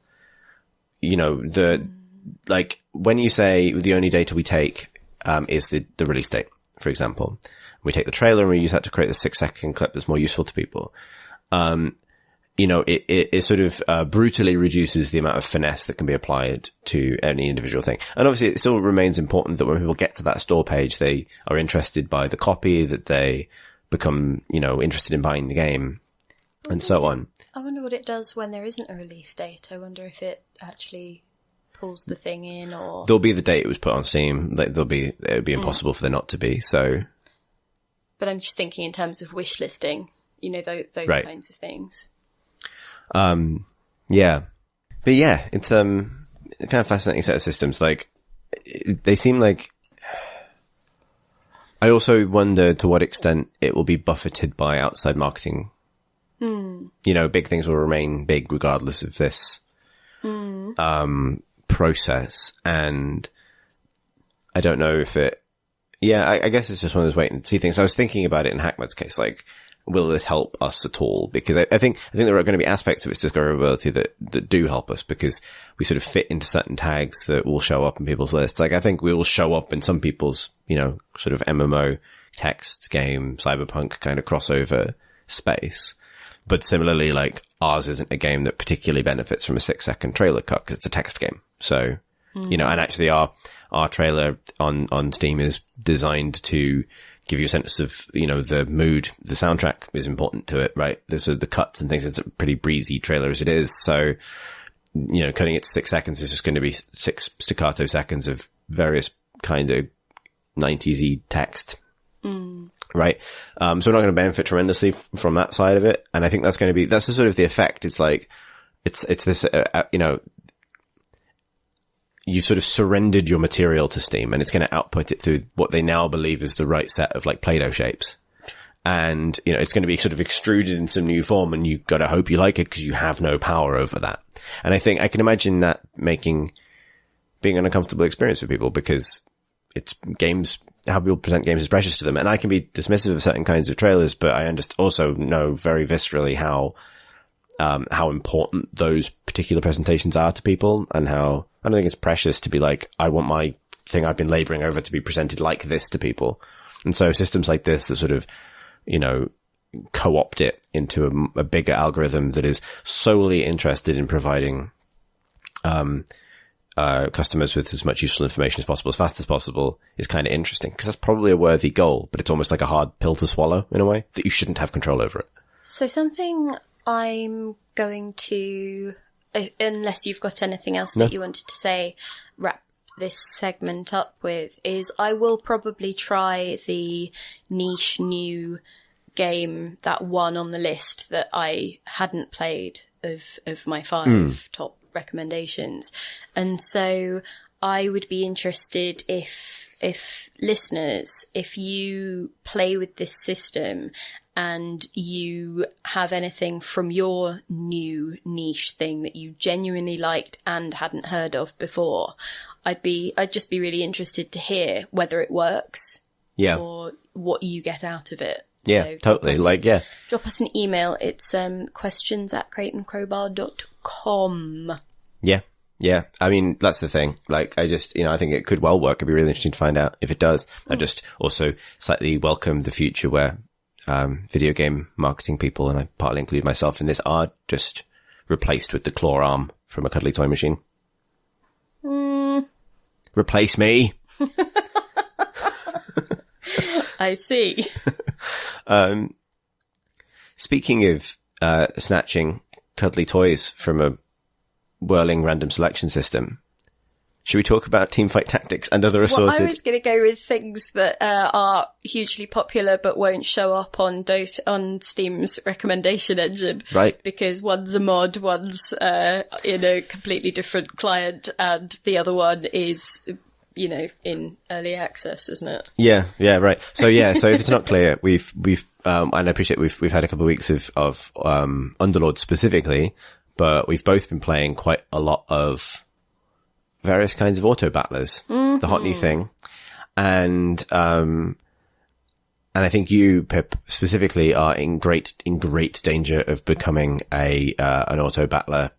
Like when you say the only data we take, is the release date, for example, we take the trailer and we use that to create the 6-second clip that's more useful to people. It sort of, brutally reduces the amount of finesse that can be applied to any individual thing. And obviously it still remains important that when people get to that store page, they are interested by the copy, that they become, interested in buying the game and so on. I wonder what it does when there isn't a release date. I wonder if it actually pulls the thing in, or there'll be the date it was put on Steam. It would be impossible for there not to be. So, but I'm just thinking in terms of wish listing, those right. kinds of things. Yeah, but yeah, it's a kind of fascinating set of systems. Like they seem like. I also wonder to what extent it will be buffeted by outside marketing. Big things will remain big regardless of this process. And I don't know if it, I guess it's just one of those wait and see things. I was thinking about it in Hackmud's case, like, will this help us at all? Because I think there are going to be aspects of its discoverability that do help us because we sort of fit into certain tags that will show up in people's lists. Like, I think we will show up in some people's, sort of MMO text game, cyberpunk kind of crossover space. But similarly, like, ours isn't a game that particularly benefits from a 6-second trailer cut because it's a text game. So you know, and actually our trailer on Steam is designed to give you a sense of, you know, the mood. The soundtrack is important to it, right? There's the cuts and things. It's a pretty breezy trailer as it is. So, you know, cutting it to 6 seconds is just going to be 6 staccato seconds of various kind of 90s-y text. Right. So we're not going to benefit tremendously from that side of it. And I think that's the sort of the effect. It's like, it's this, you know, you've sort of surrendered your material to Steam and it's going to output it through what they now believe is the right set of like Play-Doh shapes. And, you know, it's going to be sort of extruded in some new form and you've got to hope you like it because you have no power over that. And I think I can imagine that being an uncomfortable experience for people because it's games, how people present games is precious to them. And I can be dismissive of certain kinds of trailers, but I also know very viscerally how important those particular presentations are to people and how I don't think it's precious to be like, I want my thing I've been laboring over to be presented like this to people. And so systems like this that sort of, you know, co-opt it into a bigger algorithm that is solely interested in providing, customers with as much useful information as possible, as fast as possible is kind of interesting because that's probably a worthy goal, but it's almost like a hard pill to swallow in a way that you shouldn't have control over it. So something I'm going to, unless you've got anything else that you wanted to say, wrap this segment up with, is I will probably try the niche new game, that one on the list that I hadn't played of my 5 top recommendations. And so I would be interested if listeners, if you play with this system and you have anything from your new niche thing that you genuinely liked and hadn't heard of before, I'd just be really interested to hear whether it works. Yeah. Or what you get out of it. Yeah, so totally. Drop us an email. It's questions@crateandcrowbar.com. Yeah. Yeah. I mean, that's the thing. Like, I think it could well work. It'd be really interesting to find out if it does. I just also slightly welcome the future where, video game marketing people, and I partly include myself in this, are just replaced with the claw arm from a cuddly toy machine. Replace me. I see. Speaking of, snatching cuddly toys from a whirling random selection system, should we talk about Teamfight Tactics and other assorted? Well, I was going to go with things that are hugely popular but won't show up on Steam's recommendation engine. Right. Because one's a mod, one's in a completely different client, and the other one is, you know, in early access, isn't it? Yeah, right. So if it's not clear, we've and I appreciate we've had a couple of weeks of Underlord specifically, but we've both been playing quite a lot of various kinds of auto battlers, the hot new thing. And I think you, Pip, specifically are in great danger of becoming an auto battler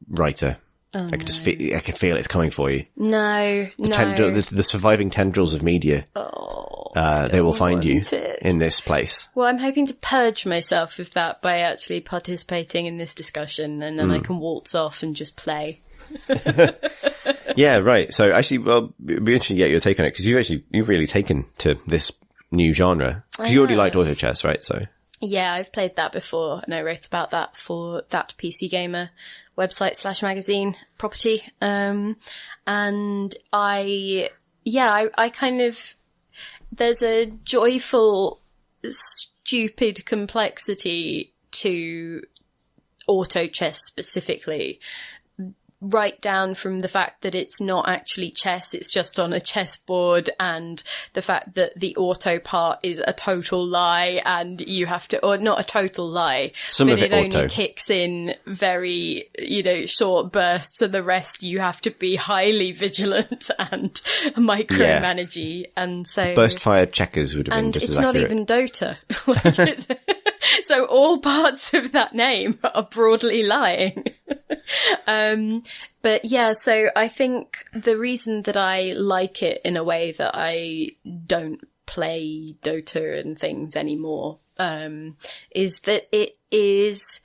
writer. Oh, I can feel it's coming for you. No. The surviving tendrils of media. They will find you in this place. Well, I'm hoping to purge myself of that by actually participating in this discussion, and then I can waltz off and just play. Yeah, right. So actually, well, it'd be interesting to get your take on it, because you've really taken to this new genre. Because you already liked auto chess, right? So yeah, I've played that before, and I wrote about that for that PC Gamer website / magazine property. And I kind of, there's a joyful, stupid complexity to auto chess specifically, right down from the fact that it's not actually chess, it's just on a chessboard, and the fact that the auto part is a total lie, and you have to, or not a total lie, but it only kicks in very, short bursts, and the rest you have to be highly vigilant and micromanagey. And so burst fired checkers would have been just as accurate. And it's not even Dota. So all parts of that name are broadly lying. But yeah, so I think the reason that I like it in a way that I don't play Dota and things anymore, is that it is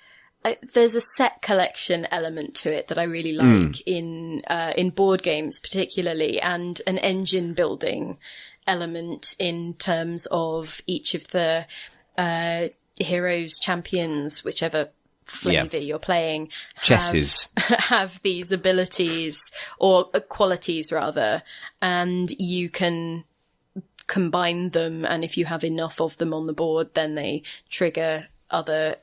there's a set collection element to it that I really like in board games particularly, and an engine building element in terms of each of the heroes, champions, whichever flavor you're playing, have these abilities or qualities rather, and you can combine them, and if you have enough of them on the board, then they trigger other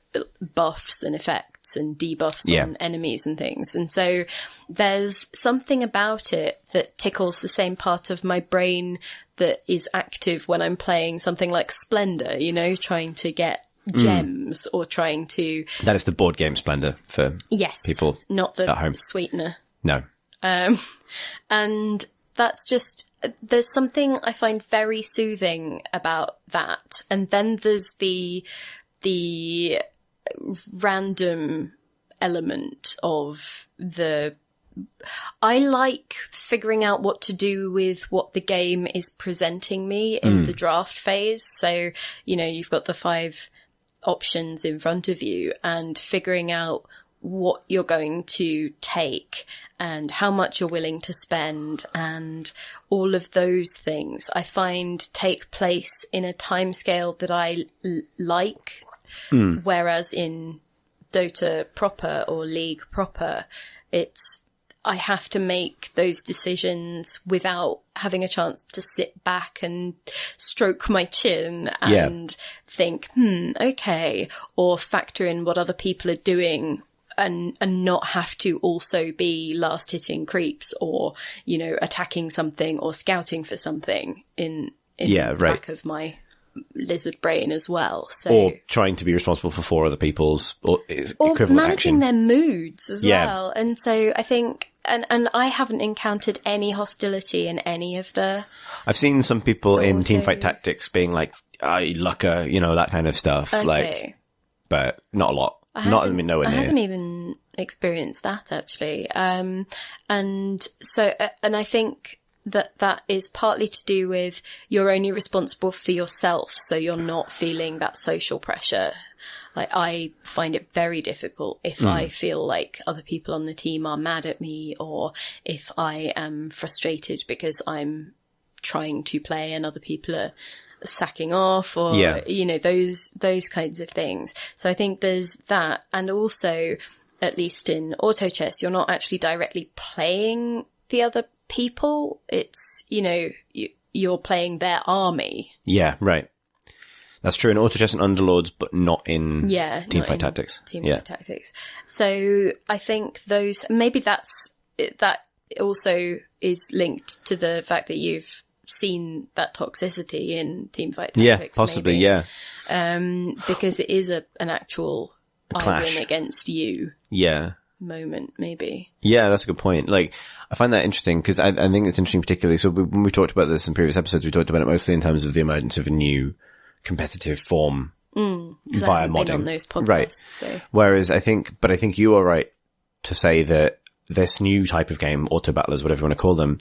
buffs and effects and debuffs on enemies and things. And so there's something about it that tickles the same part of my brain that is active when I'm playing something like Splendor, you know, trying to get gems or trying to... That is the board game Splendor for people not the at home. sweetener. No. And that's just... There's something I find very soothing about that. And then there's the random element of I like figuring out what to do with what the game is presenting me in the draft phase. So, you know, you've got the 5 options in front of you and figuring out what you're going to take and how much you're willing to spend, and all of those things I find take place in a timescale that I like. Whereas in Dota proper or League proper, I have to make those decisions without having a chance to sit back and stroke my chin and think, okay, or factor in what other people are doing and not have to also be last hitting creeps or, you know, attacking something or scouting for something in the back of my lizard brain as well. So, or trying to be responsible for 4 other people's or equivalent managing action. their moods as well. And so I think, and I haven't encountered any hostility in any of the... I've seen some people in Teamfight Tactics being like, lucker, you know, that kind of stuff. Okay. Like, but not a lot. I nowhere near. haven't even experienced that actually. And so, and I think that is partly to do with you're only responsible for yourself, so you're not feeling that social pressure. Like, I find it very difficult if I feel like other people on the team are mad at me, or if I am frustrated because I'm trying to play and other people are sacking off, or, you know, those kinds of things. So I think there's that. And also, at least in auto chess, you're not actually directly playing the other people. It's, you know, you're playing their army. Yeah, right. That's true in Auto Chess and Underlords, but not in Teamfight Tactics. Teamfight Tactics. So I think maybe that also is linked to the fact that you've seen that toxicity in Teamfight Tactics. Yeah, possibly, maybe. Because it is an actual I win against you. Yeah. Moment, maybe. Yeah, that's a good point. Like, I find that interesting because I think it's interesting particularly. So when we talked about this in previous episodes, we talked about it mostly in terms of the emergence of a new competitive form via modding. Been on those podcasts, right. So. Whereas I think you are right to say that this new type of game, auto battlers, whatever you want to call them,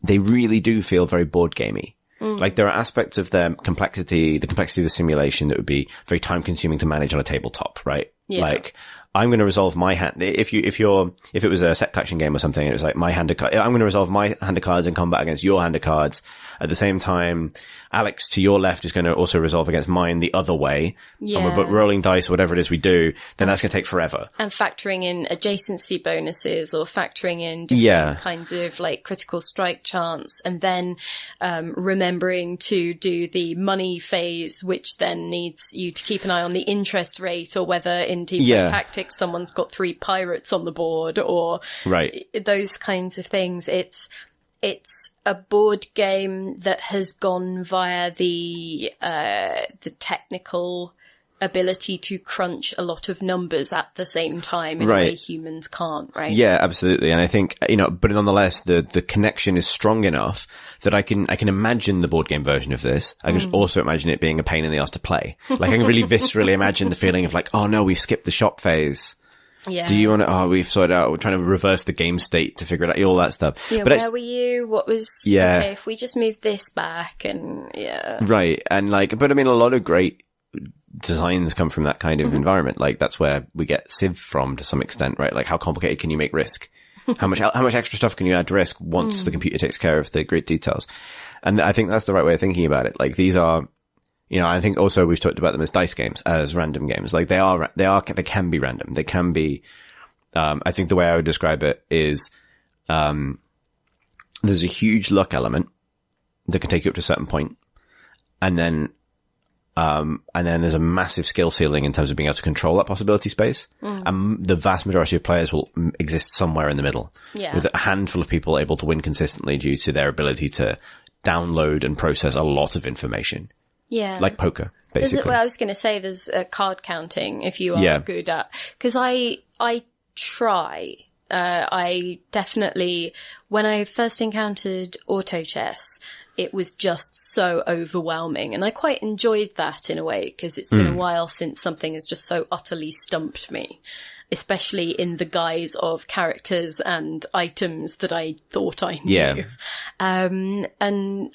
they really do feel very board gamey. Like, there are aspects of their complexity, the complexity of the simulation that would be very time consuming to manage on a tabletop, right? Yeah. Like, I'm going to resolve my hand. If it was a set collection game or something, and it was like my hand of cards, I'm going to resolve my hand of cards in combat against your hand of cards. At the same time, Alex to your left is going to also resolve against mine the other way. Yeah. And we're rolling dice or whatever it is we do, then that's going to take forever. And factoring in adjacency bonuses or factoring in different kinds of like critical strike chance, and then, remembering to do the money phase, which then needs you to keep an eye on the interest rate or whether in Teamfight Tactics someone's got 3 pirates on the board or those kinds of things. It's a board game that has gone via the technical ability to crunch a lot of numbers at the same time in a way humans can't, right? Yeah, absolutely. And I think, you know, but nonetheless, the connection is strong enough that I can imagine the board game version of this. I can also imagine it being a pain in the ass to play. Like, I can really viscerally imagine the feeling of like, oh no, we've skipped the shop phase. Yeah. Do you want to, we've sorted out, we're trying to reverse the game state to figure it out, all that stuff. Yeah, but where were you? What was, okay, if we just move this back and, Right. And like, but I mean, a lot of great designs come from that kind of environment. Like that's where we get Civ from to some extent, right? Like how complicated can you make Risk? How much extra stuff can you add to Risk once the computer takes care of the great details? And I think that's the right way of thinking about it. Like these are, I think also we've talked about them as dice games, as random games. Like they can be random. They can be, I think the way I would describe it is, there's a huge luck element that can take you up to a certain point. And then there's a massive skill ceiling in terms of being able to control that possibility space. And the vast majority of players will exist somewhere in the middle. Yeah. With a handful of people able to win consistently due to their ability to download and process a lot of information. Yeah. Like poker, basically. I was going to say there's card counting if you are good at, because I try. I definitely, when I first encountered auto chess, it was just so overwhelming. And I quite enjoyed that in a way, because it's been a while since something has just so utterly stumped me, especially in the guise of characters and items that I thought I knew. Yeah. And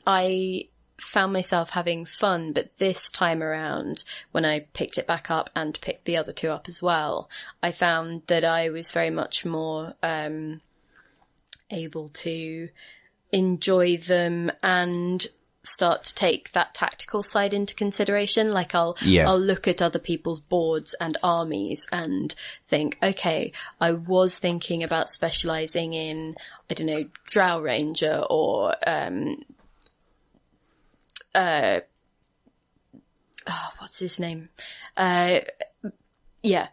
I found myself having fun, but this time around, when I picked it back up and picked the other two up as well, I found that I was very much more able to enjoy them and start to take that tactical side into consideration. Like I'll look at other people's boards and armies and think, okay, I was thinking about specializing in, I don't know, Drow Ranger or what's his name? Axe. Yeah.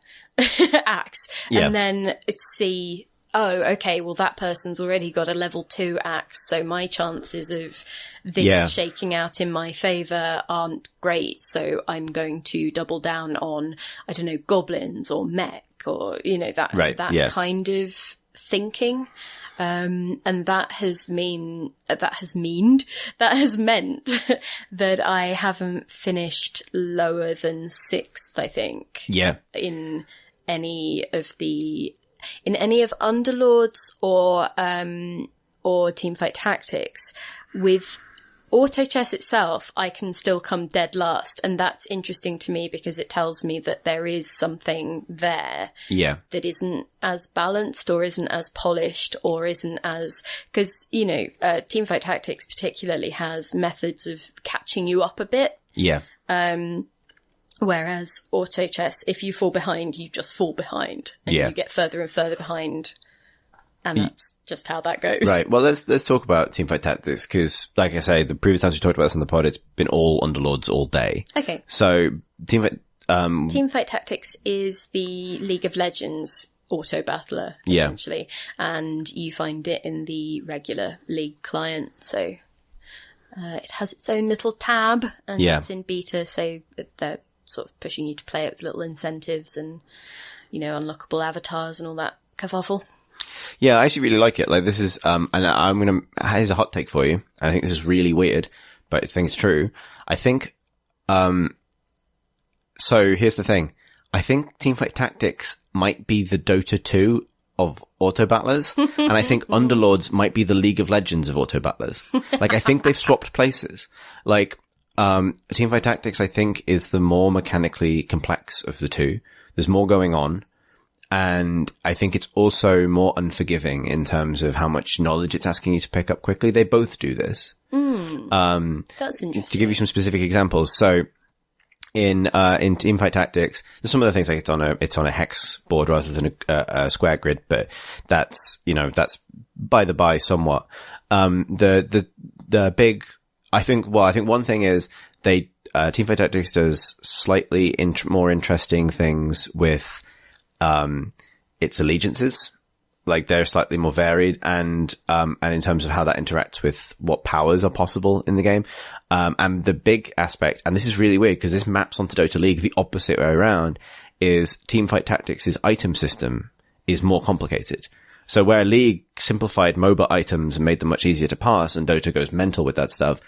And then see, okay, well that person's already got a level 2 axe, so my chances of this shaking out in my favour aren't great, so I'm going to double down on, I don't know, goblins or mech or, that kind of thinking. And that has meant that I haven't finished lower than 6th, I think. Yeah. In any of Underlords or Teamfight Tactics. With auto chess itself, I can still come dead last, and that's interesting to me because it tells me that there is something there that isn't as balanced or isn't as polished or isn't as, because Teamfight Tactics particularly has methods of catching you up a bit. Whereas auto chess, if you fall behind, you just fall behind and you get further and further behind. And that's just how that goes. Right. Well, let's talk about Teamfight Tactics, because, like I say, the previous times we talked about this on the pod, it's been all Underlords all day. Okay. So, Teamfight Tactics is the League of Legends auto battler, essentially. And you find it in the regular League client. So, it has its own little tab, and it's in beta, so they're sort of pushing you to play it with little incentives and, unlockable avatars and all that kerfuffle. Yeah, I actually really like it. Like this is, and here's a hot take for you. I think this is really weird, but I think it's true. I think, so here's the thing. I think Teamfight Tactics might be the Dota 2 of auto battlers, and I think Underlords might be the League of Legends of auto battlers. Like, I think they've swapped places. Like, Teamfight Tactics, I think, is the more mechanically complex of the two. There's more going on. And I think it's also more unforgiving in terms of how much knowledge it's asking you to pick up quickly. They both do this. That's interesting. To give you some specific examples. So in Teamfight Tactics, there's some of the things like it's on a hex board rather than a square grid, but that's by the by somewhat. The big, I think one thing is Teamfight Tactics does slightly more interesting things with, its allegiances. Like they're slightly more varied and in terms of how that interacts with what powers are possible in the game. And the big aspect, and this is really weird because this maps onto Dota League the opposite way around, is Teamfight Tactics' item system is more complicated. So where League simplified MOBA items and made them much easier to pass, and Dota goes mental with that stuff,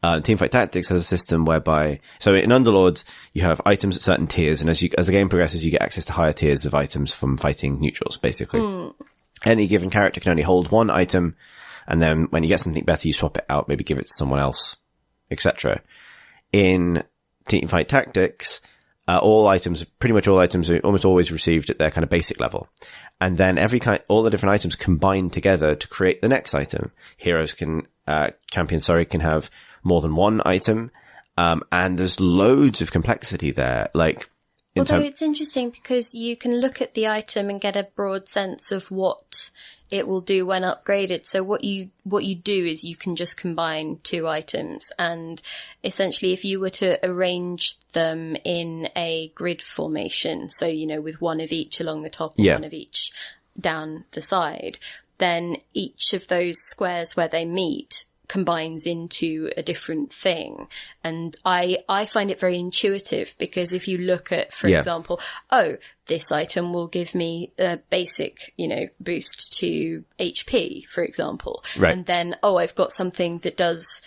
Teamfight Tactics has a system whereby, so in Underlords, you have items at certain tiers, and as the game progresses, you get access to higher tiers of items from fighting neutrals, basically. Any given character can only hold one item, and then when you get something better, you swap it out, maybe give it to someone else, etc. In Teamfight Tactics, pretty much all items are almost always received at their kind of basic level. And then all the different items combine together to create the next item. Champions can have more than one item. And there's loads of complexity there. Although it's interesting because you can look at the item and get a broad sense of what it will do when upgraded. So what you do is you can just combine two items, and essentially if you were to arrange them in a grid formation, so, with one of each along the top and one of each down the side, then each of those squares where they meet combines into a different thing. And I find it very intuitive, because if you look at, for example, this item will give me a basic, boost to HP, for example. Right. And then, I've got something that does,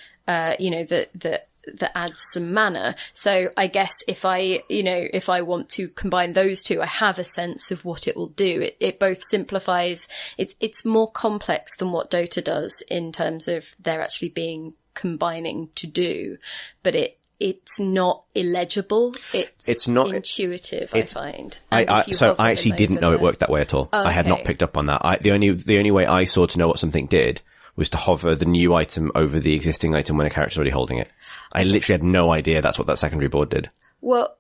that adds some mana. So I guess if I want to combine those two, I have a sense of what it will do. It both simplifies, it's more complex than what Dota does in terms of there actually being combining to do, but it's not illegible. It's not intuitive, I find. I actually didn't know it worked that way at all. I had not picked up on that. The only way I saw to know what something did was to hover the new item over the existing item when a character's already holding it. I literally had no idea that's what that secondary board did. What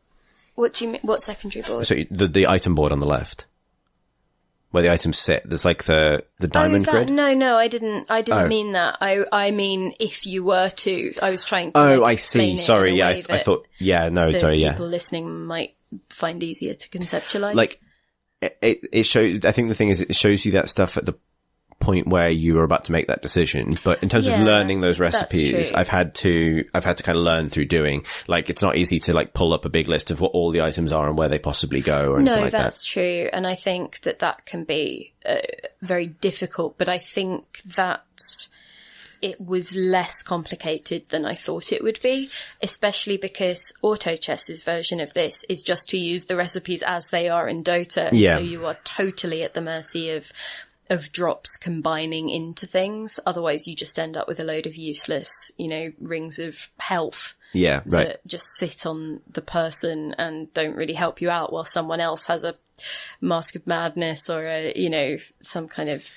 do you mean? What secondary board? So the item board on the left, where the items sit. There's the diamond grid. No, I didn't mean that. I mean, if you were to, I was trying to. I see. Sorry. Yeah, I thought. Yeah, no. Sorry. Yeah. People listening might find easier to conceptualize. It shows. I think the thing is, it shows you that stuff at the point where you were about to make that decision. But in terms of learning those recipes, I've had to kind of learn through doing. It's not easy to pull up a big list of what all the items are and where they possibly go or anything like that. No, that's true. And I think that can be very difficult, but I think that it was less complicated than I thought it would be, especially because AutoChess's version of this is just to use the recipes as they are in Dota. Yeah. So you are totally at the mercy of drops combining into things. Otherwise you just end up with a load of useless, rings of health. Yeah, right. That just sit on the person and don't really help you out, while someone else has a Mask of Madness or some kind of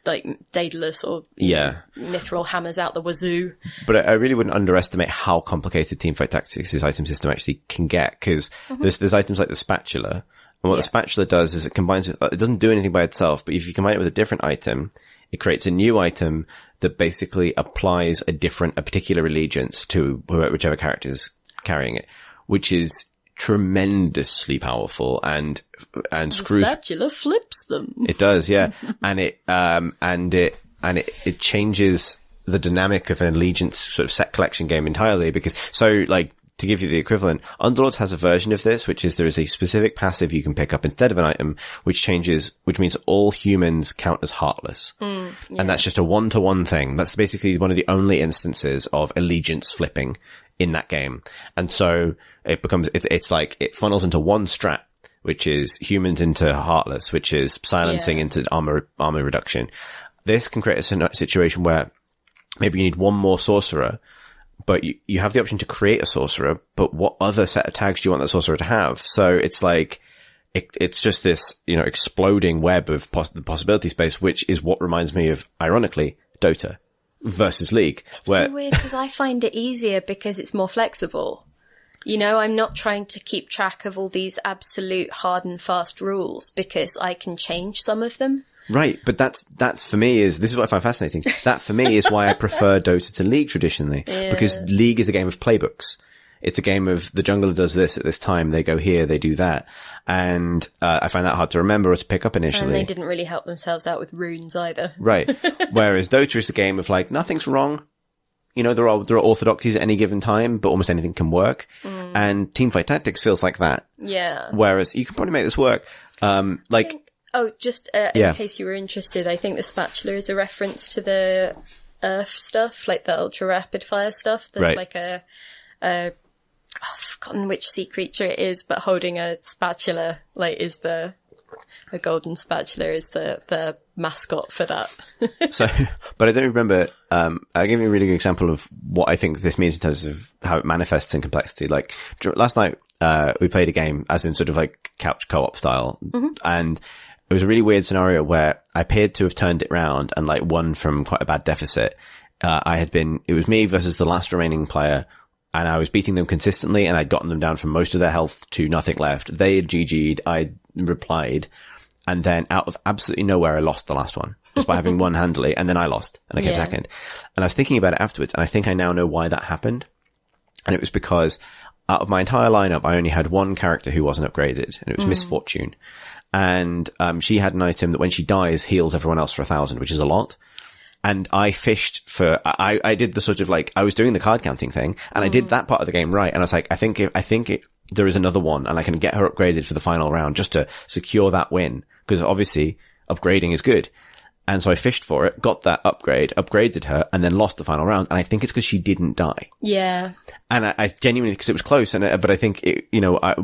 Daedalus or Mithril hammers out the wazoo. But I really wouldn't underestimate how complicated Teamfight Tactics' item system actually can get, because there's items like the spatula. And what the spatula does is it combines it doesn't do anything by itself, but if you combine it with a different item, it creates a new item that basically applies a particular allegiance to whichever character is carrying it, which is tremendously powerful and screws. The spatula flips them. It does, yeah. and it changes the dynamic of an allegiance sort of set collection game entirely, because to give you the equivalent, Underlords has a version of this, which is there is a specific passive you can pick up instead of an item, which means all humans count as heartless. And that's just a one-to-one thing. That's basically one of the only instances of allegiance flipping in that game. And so it becomes, it funnels into one strat, which is humans into heartless, which is silencing into armor reduction. This can create a situation where maybe you need one more sorcerer, but you have the option to create a sorcerer, but what other set of tags do you want that sorcerer to have? So it's it's just this, exploding web of the possibility space, which is what reminds me of, ironically, Dota versus League. It's so weird, because I find it easier because it's more flexible. I'm not trying to keep track of all these absolute hard and fast rules, because I can change some of them. Right, but that's for me this is what I find fascinating. That for me is why I prefer Dota to League traditionally, because League is a game of playbooks. It's a game of the jungler does this at this time, they go here, they do that. And I find that hard to remember or to pick up initially. And they didn't really help themselves out with runes either. Right. Whereas Dota is a game of nothing's wrong. There are orthodoxies at any given time, but almost anything can work. And Teamfight Tactics feels like that. Yeah. Whereas you can probably make this work. Just in case you were interested, I think the spatula is a reference to the Earth stuff, the ultra rapid fire stuff. There's I've forgotten which sea creature it is, but holding a spatula, is a golden spatula is the mascot for that. But I don't remember, I'll give you a really good example of what I think this means in terms of how it manifests in complexity. Last night, we played a game as in sort of like couch co-op style. And it was a really weird scenario where I appeared to have turned it round and like won from quite a bad deficit. It was me versus the last remaining player, and I was beating them consistently, and I'd gotten them down from most of their health to nothing left. They had GG'd, I replied, and then out of absolutely nowhere, I lost the last one just by having won handily, and then I lost, and I came second. And I was thinking about it afterwards, and I think I now know why that happened. And it was because out of my entire lineup, I only had one character who wasn't upgraded, and it was Misfortune. And she had an item that when she dies heals everyone else for 1,000, which is a lot. And I fished for, I did the sort of like, I was doing the card counting thing, and I did that part of the game right. And I was like, I think there is another one, and I can get her upgraded for the final round just to secure that win. Because obviously upgrading is good. And so I fished for it, got that upgrade, upgraded her, and then lost the final round. And I think it's because she didn't die. Yeah. And I genuinely, because it was close, but I think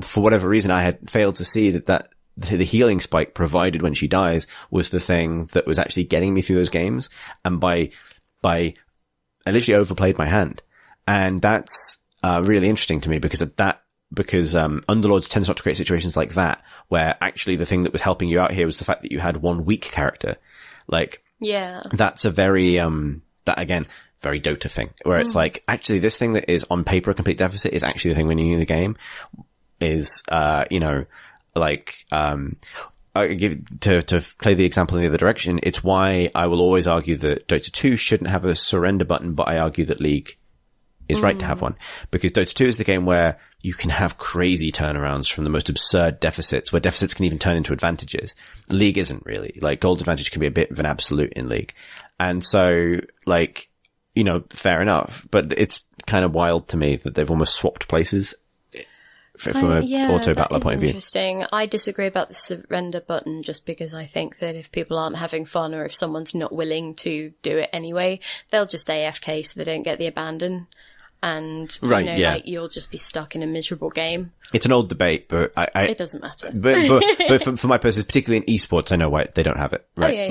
for whatever reason, I had failed to see that the healing spike provided when she dies was the thing that was actually getting me through those games. And I literally overplayed my hand. And that's, really interesting to me because Underlords tends not to create situations like that, where actually the thing that was helping you out here was the fact that you had one weak character. Like, yeah, that's a very, that again, very Dota thing, where it's like, actually this thing that is on paper a complete deficit is actually the thing winning you the game is, I give to play the example in the other direction. It's why I will always argue that Dota 2 shouldn't have a surrender button, but I argue that League is right to have one, because Dota 2 is the game where you can have crazy turnarounds from the most absurd deficits, where deficits can even turn into advantages. League isn't really. Like, gold advantage can be a bit of an absolute in League. And so, like, fair enough, but it's kind of wild to me that they've almost swapped places from an auto battler point of view. Interesting. I disagree about the surrender button just because I think that if people aren't having fun, or if someone's not willing to do it anyway, they'll just AFK so they don't get the abandon. And, you'll just be stuck in a miserable game. It's an old debate, but it doesn't matter. But for my purposes, particularly in esports, I know why they don't have it. Right.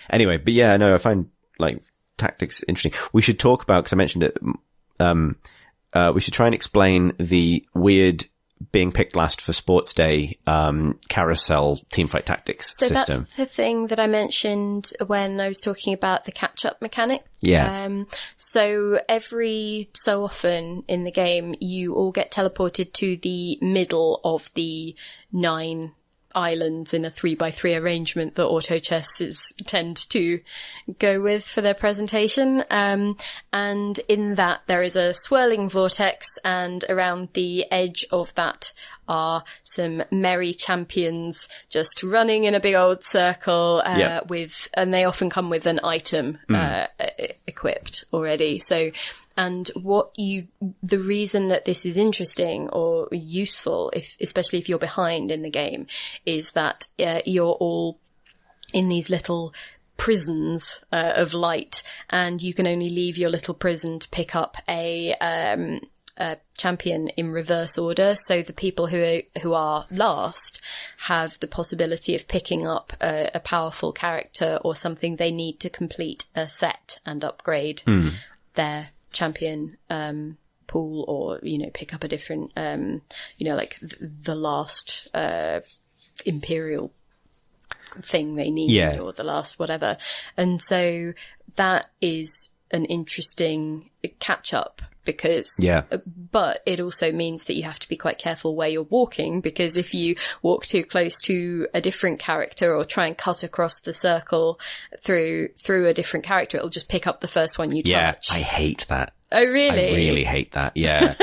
Anyway, but yeah, no, I find like tactics interesting. We should talk about, cause I mentioned it, we should try and explain the weird being picked last for sports day, carousel teamfight tactics system. So that's the thing that I mentioned when I was talking about the catch-up mechanic. Yeah. So every so often in the game, you all get teleported to the middle of the 9 islands in a 3x3 arrangement that auto chesses tend to go with for their presentation. And in that there is a swirling vortex, and around the edge of that are some merry champions just running in a big old circle, and they often come with an item, equipped already. So, and the reason that this is interesting or useful, especially if you're behind in the game, is that you're all in these little prisons of light, and you can only leave your little prison to pick up a champion in reverse order. So the people who are last have the possibility of picking up a powerful character or something they need to complete a set and upgrade their champion pool, or pick up a different like the last imperial thing they need, or the last whatever. And so that is an interesting catch up, because but it also means that you have to be quite careful where you're walking, because if you walk too close to a different character or try and cut across the circle through a different character, it'll just pick up the first one you touch. I hate that. Oh, really? I really hate that. Yeah.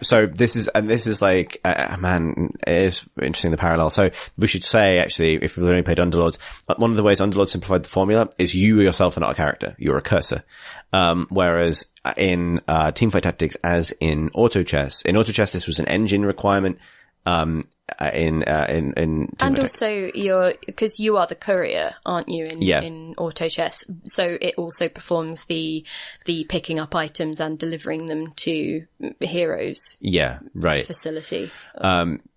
So this is like, man, it is interesting, the parallel. So we should say, actually, if people only played Underlords, one of the ways Underlords simplified the formula is you yourself are not a character. You're a cursor. Whereas in, teamfight tactics, as in auto chess, this was an engine requirement. in and also because you are the courier, aren't you, in auto chess? So it also performs the picking up items and delivering them to heroes. Yeah, right. Facility.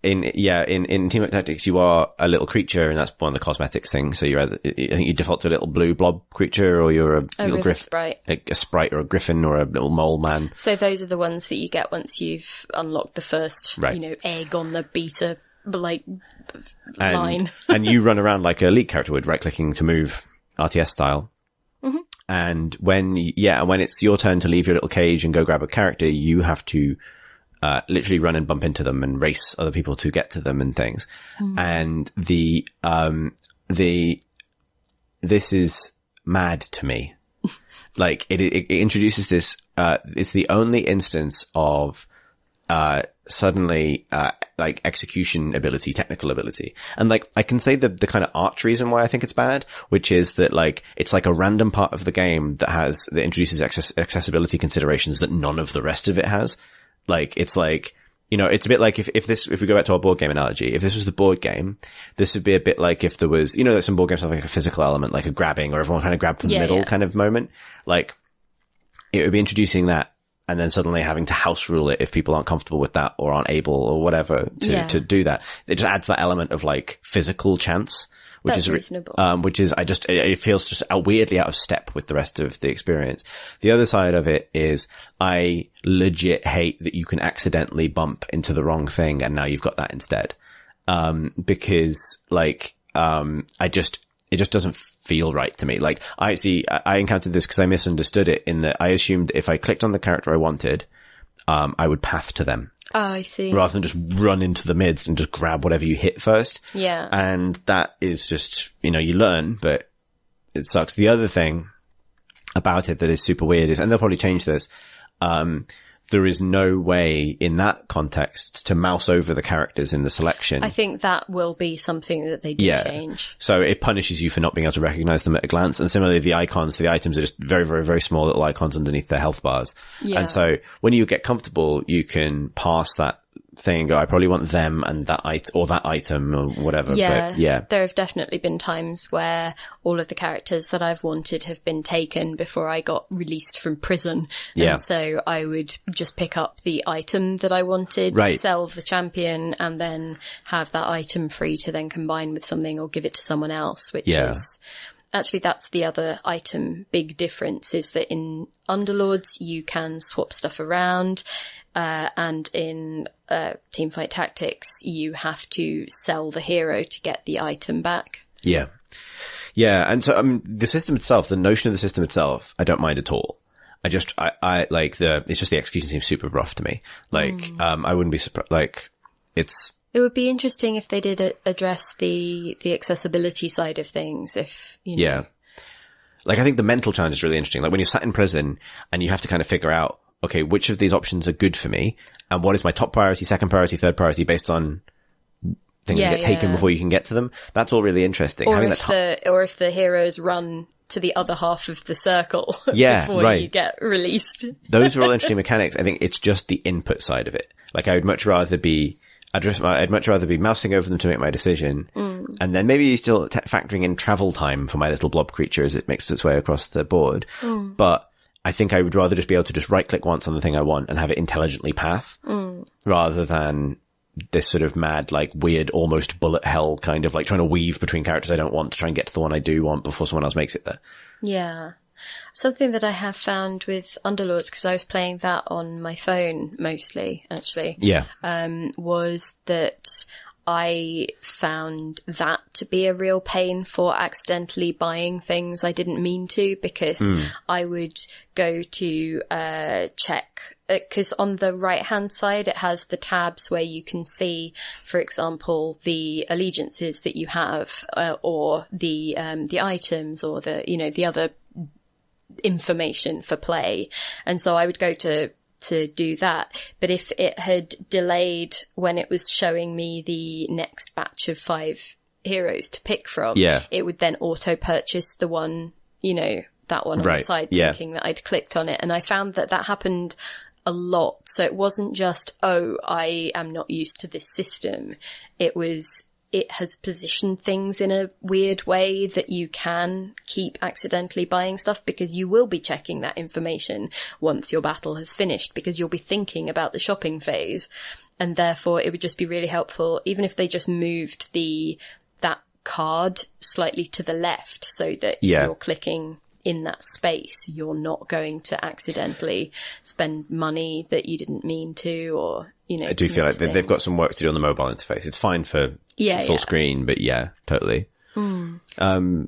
In Team Up Tactics, you are a little creature, and that's one of the cosmetics things. So I think you default to a little blue blob creature, or you're a little sprite, a sprite, or a griffin, or a little mole man. So those are the ones that you get once you've unlocked the first, egg on the beta line. And you run around like a League character would, right-clicking to move, RTS style. Mm-hmm. And when it's your turn to leave your little cage and go grab a character, you have to literally run and bump into them and race other people to get to them and things. And this is mad to me. Like it introduces this, it's the only instance of, suddenly, like execution ability, technical ability. And like, I can say the kind of arch reason why I think it's bad, which is that like, it's like a random part of the game that introduces accessibility considerations that none of the rest of it has. Like, it's like, it's a bit like if we go back to our board game analogy, if this was the board game, this would be a bit like if there was, that some board games have like a physical element, like a grabbing or everyone trying to grab from the middle kind of moment. Like, it would be introducing that and then suddenly having to house rule it if people aren't comfortable with that or aren't able or whatever to do that. It just adds that element of like physical chance, which That's is reasonable. Which is it feels just weirdly out of step with the rest of the experience. The other side of it is I legit hate that you can accidentally bump into the wrong thing and now you've got that instead. Because like it just doesn't feel right to me. Like I encountered this because I misunderstood it in that I assumed if I clicked on the character I wanted, I would path to them. Oh, I see. Rather than just run into the midst and just grab whatever you hit first. Yeah. And that is just, you learn, but it sucks. The other thing about it that is super weird is, and they'll probably change this, there is no way in that context to mouse over the characters in the selection. I think that will be something that they do change. So it punishes you for not being able to recognize them at a glance. And similarly, the icons for the items are just very, very, very small little icons underneath their health bars. Yeah. And so when you get comfortable, you can pass that thing and go, I probably want them and that item or whatever. Yeah. But yeah. There have definitely been times where all of the characters that I've wanted have been taken before I got released from prison. Yeah. And so I would just pick up the item that I wanted, sell the champion, and then have that item free to then combine with something or give it to someone else, which is... Actually, that's the other big difference, is that in Underlords, you can swap stuff around, and in Teamfight Tactics, you have to sell the hero to get the item back. Yeah. Yeah, and so, the system itself, the notion of the system itself, I don't mind at all. I like it's just the execution seems super rough to me. Like, I wouldn't be surprised, like, It would be interesting if they did address the accessibility side of things, Yeah. Like, I think the mental challenge is really interesting. Like, when you're sat in prison and you have to kind of figure out, okay, which of these options are good for me and what is my top priority, second priority, third priority based on things that get taken before you can get to them. That's all really interesting. Or if the heroes run to the other half of the circle before you get released. Those are all interesting mechanics. I think it's just the input side of it. Like, I'd much rather be mousing over them to make my decision. And then maybe still factoring in travel time for my little blob creature as it makes its way across the board. But I think I would rather just be able to just right click once on the thing I want and have it intelligently path rather than this sort of mad, like weird, almost bullet hell kind of like trying to weave between characters I don't want to try and get to the one I do want before someone else makes it there. Yeah. Something that I have found with Underlords, because I was playing that on my phone mostly, actually. Yeah. Was that I found that to be a real pain for accidentally buying things I didn't mean to, because I would go to check, because on the right hand side it has the tabs where you can see, for example, the allegiances that you have, or the items, or the other information for play. And so I would go to do that. But if it had delayed when it was showing me the next batch of 5 heroes to pick from, it would then auto purchase the one, that one on the side, thinking that I'd clicked on it. And I found that happened a lot. So it wasn't just, oh, I am not used to this system. It has positioned things in a weird way that you can keep accidentally buying stuff, because you will be checking that information once your battle has finished, because you'll be thinking about the shopping phase. And therefore it would just be really helpful, even if they just moved that card slightly to the left so that you're clicking in that space, you're not going to accidentally spend money that you didn't mean to, or, you know. I do feel like they've got some work to do on the mobile interface. It's fine for full screen, but totally. So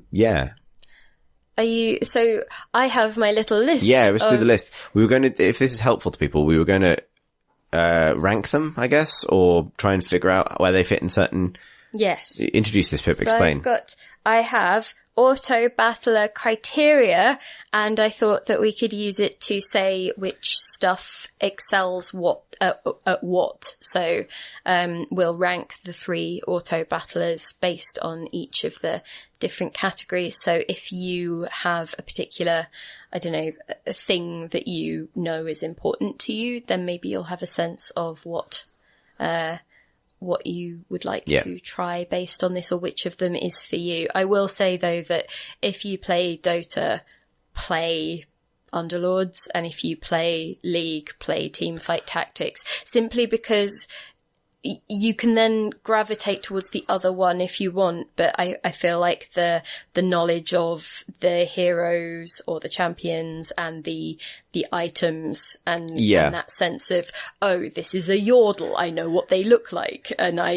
I have my little list. Yeah, let's do the list. We were going to, if this is helpful to people, we were going to rank them, I guess, or try and figure out where they fit in certain... Yes. Introduce this, Pip, explain. I have auto battler criteria, and I thought that we could use it to say which stuff excels at what. So we'll rank the 3 auto battlers based on each of the different categories. So if you have a particular, I don't know, a thing that you know is important to you, then maybe you'll have a sense of what you would like to try based on this, or which of them is for you. I will say, though, that if you play Dota, play Underlords, and if you play League, play Teamfight Tactics, simply because you can then gravitate towards the other one if you want, but I feel like the knowledge of the heroes or the champions and the items and that sense of, oh, this is a Yordle, I know what they look like, and I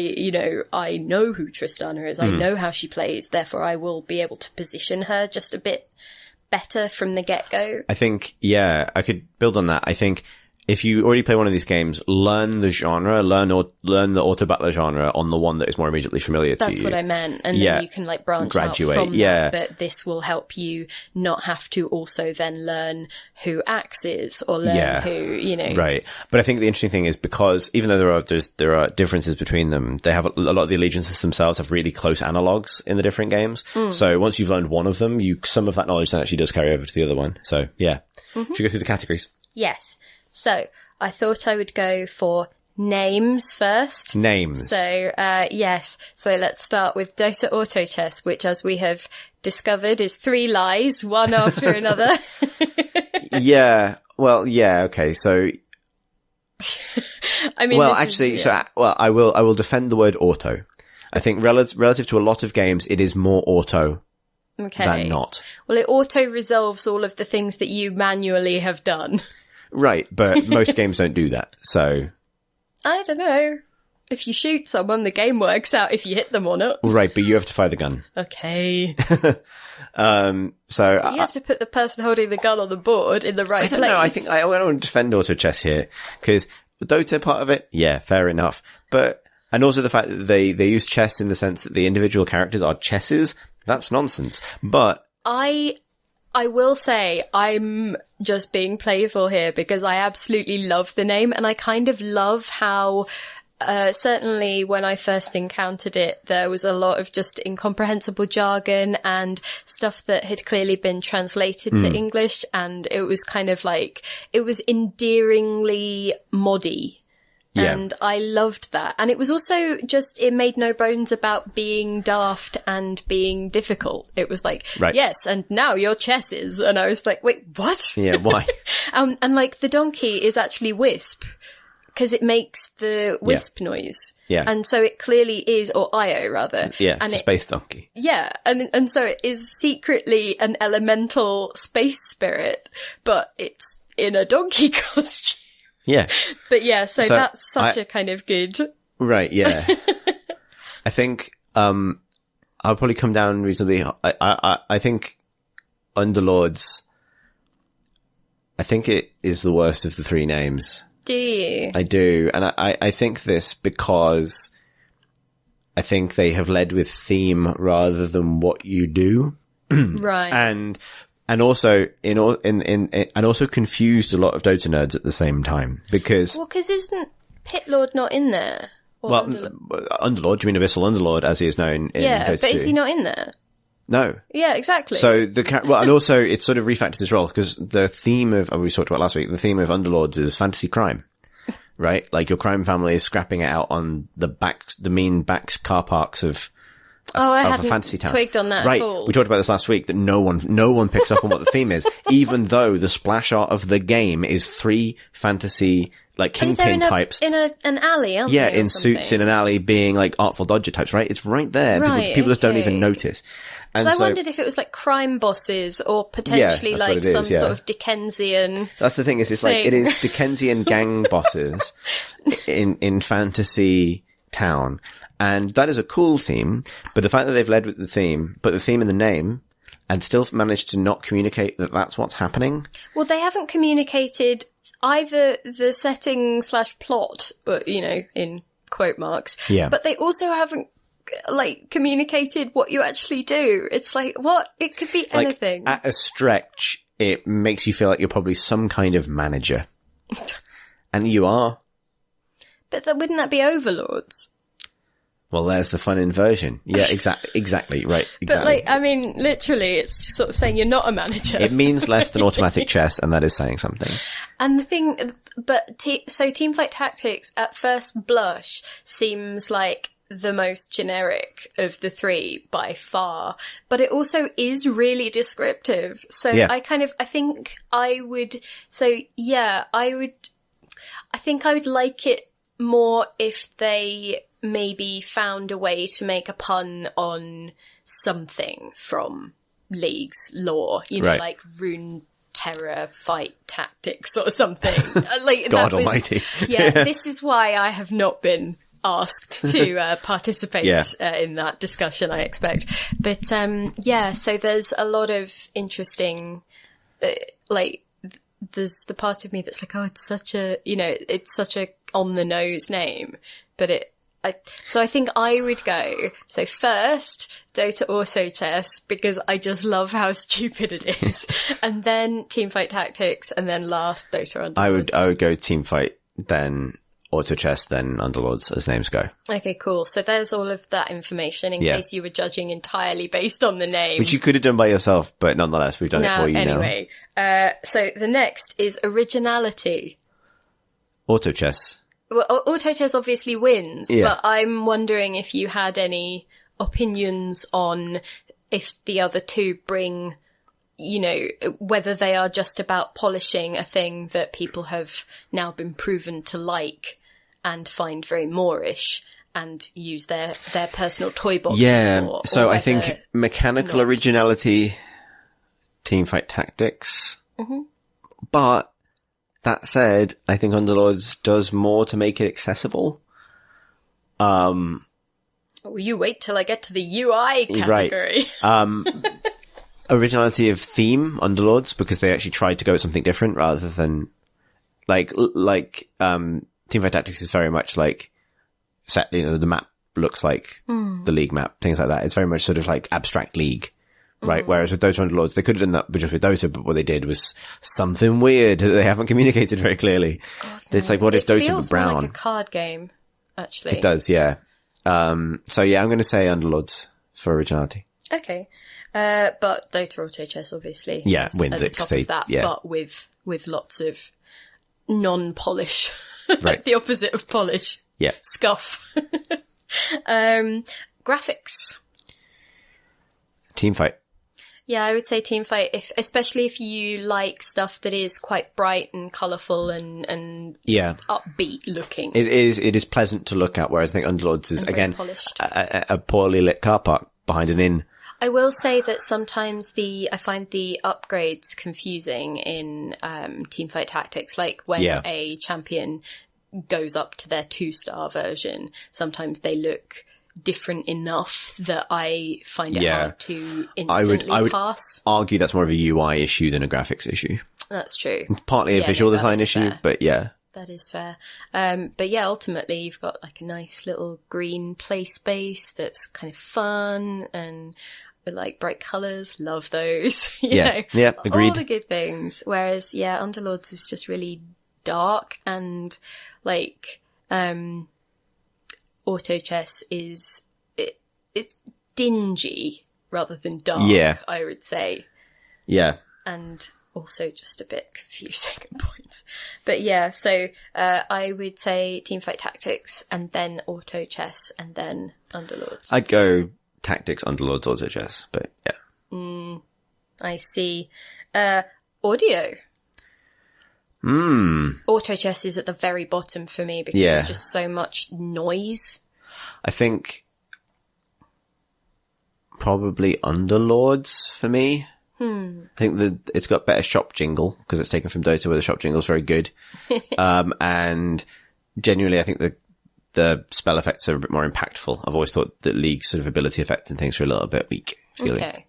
know who Tristana is, I know how she plays, therefore I will be able to position her just a bit better from the get-go. I think, I could build on that. I think if you already play one of these games, learn the genre, learn the auto battler genre on the one that is more immediately familiar to you. That's what I meant. And then you can graduate out from that. But this will help you not have to also then learn who Axe is, or learn who, Right. But I think the interesting thing is, because even though there are differences between them, they have a lot of the allegiances themselves have really close analogs in the different games. So once you've learned one of them, some of that knowledge then actually does carry over to the other one. So should we go through the categories? Yes. So I thought I would go for names first. Names. So, yes. So let's start with Dota Auto Chess, which, as we have discovered, is 3 lies, one after another. Okay. So, I mean, I will defend the word auto. I think relative to a lot of games, it is more auto than not. Well, it auto resolves all of the things that you manually have done. Right, but most games don't do that, so... I don't know. If you shoot someone, the game works out if you hit them or not. Right, but you have to fire the gun. Okay. So... you have to put the person holding the gun on the board in the right place. No, I think I don't want to defend auto chess here, because the Dota part of it, fair enough. But, and also the fact that they use chess in the sense that the individual characters are chesses, that's nonsense. But... I will say I'm just being playful here, because I absolutely love the name, and I kind of love how, certainly when I first encountered it, there was a lot of just incomprehensible jargon and stuff that had clearly been translated to English, and it was kind of like, it was endearingly moddy. And I loved that. And it was also just, it made no bones about being daft and being difficult. It was like, yes, and now your chess is. And I was like, wait, what? Yeah, why? And like the donkey is actually Wisp, because it makes the Wisp noise. Yeah. And so it clearly is, or Io rather. Yeah, and it's a space donkey. Yeah. And so it is secretly an elemental space spirit, but it's in a donkey costume. Yeah. But so that's such a kind of good. Right, yeah. I think, I'll probably come down reasonably. I think Underlords, I think it is the worst of the 3 names. Do you? I do. And I think this because I think they have led with theme rather than what you do. Right. And also and also confused a lot of Dota nerds at the same time, because isn't Pitlord not in there? Or Underlord, do you mean Abyssal Underlord as he is known in Dota 2? But is he not in there? No. Yeah, exactly. So well, and also it sort of refactors his role because the theme of, we talked about last week, the theme of Underlords is fantasy crime, right? Like your crime family is scrapping it out on the mean back car parks of I a hadn't fantasy town. twigged on that Right. at all. We talked about this last week that no one picks up on what the theme is, even though the splash art of the game is 3 fantasy, like kingpin types. In an alley, aren't Yeah, they, or in something? suits in an alley being like Artful Dodger types, right? It's right there. Right, People just don't okay. even notice. And So I wondered if it was like crime bosses or potentially that's what like it is, some yeah. sort of Dickensian. That's the thing it's like, it thing. is Dickensian gang bosses in fantasy town. And that is a cool theme, but the fact that they've led with the theme, but the theme in the name, and still managed to not communicate that that's what's happening. Well, they haven't communicated either the setting / plot, but in quote marks. Yeah. But they also haven't like communicated what you actually do. It's like, what? It could be Like, anything. at a stretch, it makes you feel like you're probably some kind of manager. And you are. But wouldn't that be overlords? Well, there's the fun inversion. Yeah, exactly, right, exactly. But like, I mean, literally, it's just sort of saying you're not a manager. It means less than automatic chess, and that is saying something. And the thing, but so Teamfight Tactics at first blush seems like the most generic of the 3 by far, but it also is really descriptive. So Yeah. I think I would like it more if they maybe found a way to make a pun on something from League's lore, Right. like Rune Terror Fight Tactics or something. Like God almighty. Yeah, this is why I have not been asked to participate in that discussion, I expect. But so there's a lot of interesting, there's the part of me that's like, oh, it's such a on the nose name, but so I think I would go, so first, Dota Auto Chess, because I just love how stupid it is, and then Teamfight Tactics, and then last, Dota Underlords. I would go Teamfight, then Auto Chess, then Underlords, as names go. Okay, cool. So there's all of that information in Yeah. case you were judging entirely based on the name. Which you could have done by yourself, but nonetheless, we've done it for you anyway. So the next is originality. now. Auto Chess. Well, Auto Chess obviously wins, Yeah. but I'm wondering if you had any opinions on if the other 2 bring, whether they are just about polishing a thing that people have now been proven to like and find very Moorish and use their personal toy boxes Yeah, for. so or I think whether mechanical not. originality, Teamfight Tactics. Mm-hmm. But that said, I think Underlords does more to make it accessible. Oh, you wait till I get to the UI category. Originality of theme, Underlords, because they actually tried to go with something different rather than Teamfight Tactics is very much like set, the map looks like the League map, things like that. It's very much sort of like abstract League. Right, whereas with Dota Underlords, they could have done that just with Dota, but what they did was something weird that they haven't communicated very clearly. God, It's like, what if Dota were feels more brown? like a card game, actually. It does, yeah. So yeah, I'm going to say Underlords for originality. Okay. But Dota Auto Chess obviously Yeah, is wins at the it, 'cause top of that, yeah. but with lots of non-polish. Right. Like the opposite of polish. Yeah. Scuff. Graphics. Teamfight. Yeah, I would say Teamfight, especially if you like stuff that is quite bright and colourful and Yeah. upbeat looking. It is pleasant to look at, whereas I think Underlords is, And very again, polished. a poorly lit car park behind an inn. I will say that sometimes I find the upgrades confusing in Teamfight Tactics, like when Yeah. a champion goes up to their 2-star version, sometimes they look different enough that I find it Yeah. hard to instantly I would pass. argue that's more of a UI issue than a graphics issue. That's true. Partly a Yeah, visual no, that design is issue, fair. but yeah. That is fair. But yeah, ultimately you've got like a nice little green play space that's kind of fun and with like bright colours. Love those. you Yeah. know, Yeah, agreed. All the good things. Whereas, yeah, Underlords is just really dark and like, Auto Chess is, it's dingy. rather than dark, Yeah. I would say. Yeah. And also just a bit confusing at points. But yeah, so I would say Teamfight Tactics, and then Auto Chess, and then Underlords. I'd go Tactics, Underlords, Auto Chess, but yeah. I see. Audio. Auto Chess is at the very bottom for me because Yeah. there's just so much noise. I think probably Underlords for me. I think that it's got better shop jingle because it's taken from Dota, where the shop jingle is very good. And genuinely, I think the spell effects are a bit more impactful. I've always thought that League's sort of ability effect and things are a little bit weak. Feeling. Okay.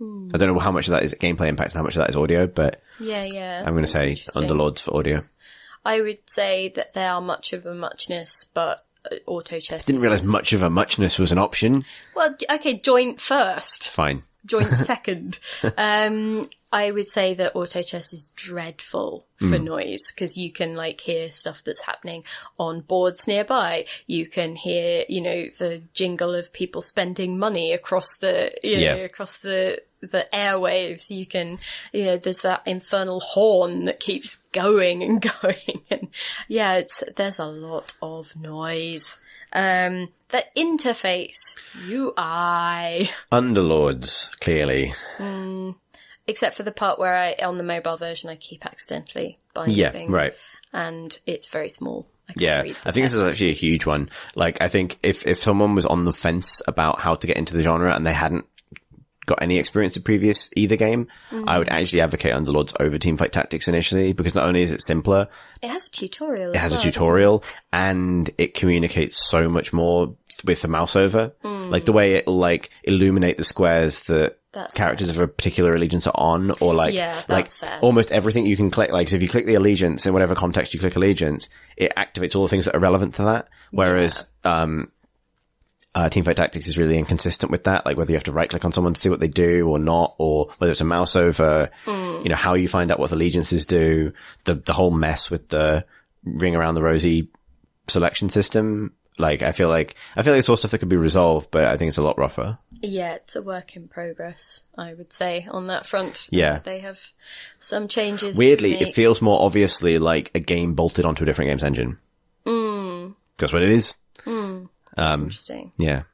I don't know how much of that is gameplay impact and how much of that is audio, but Yeah. I'm going to That's say interesting. Underlords for audio. I would say that they are much of a muchness, but Auto Chess. Didn't realise much of a muchness was an option. Well, okay, joint first. Fine. Joint second. I would say that Auto Chess is dreadful for noise because you can like hear stuff that's happening on boards nearby. You can hear, the jingle of people spending money across the, across the airwaves. You can, there's that infernal horn that keeps going and going. And yeah, there's a lot of noise. The interface, UI. Underlords, clearly. Except for the part where on the mobile version, I keep accidentally buying things. Right. And it's very small. I can't Yeah, read the I think this is text. actually a huge one. Like, I think if someone was on the fence about how to get into the genre and they hadn't got any experience of previous either game, I would actually advocate Underlords over Teamfight Tactics initially, because not only is it simpler, It has a tutorial. it has a tutorial, and it communicates so much more with the mouse over. Like the way it'll like illuminate the squares that That's characters of a particular allegiance are on, or like, Yeah, like that's fair. almost everything you can click. Like, so if you click the allegiance in whatever context you click allegiance, it activates all the things that are relevant to that. Whereas, Teamfight Tactics is really inconsistent with that. Like whether you have to right click on someone to see what they do or not, or whether it's a mouse over, how you find out what allegiances do, the whole mess with the ring around the rosy selection system. Like, I feel like it's all stuff that could be resolved, but I think it's a lot rougher. Yeah, it's a work in progress, I would say, on that front. Yeah. They have some changes. Weirdly, to make. it feels more obviously like a game bolted onto a different game's engine. That's what it is. That's interesting. Yeah.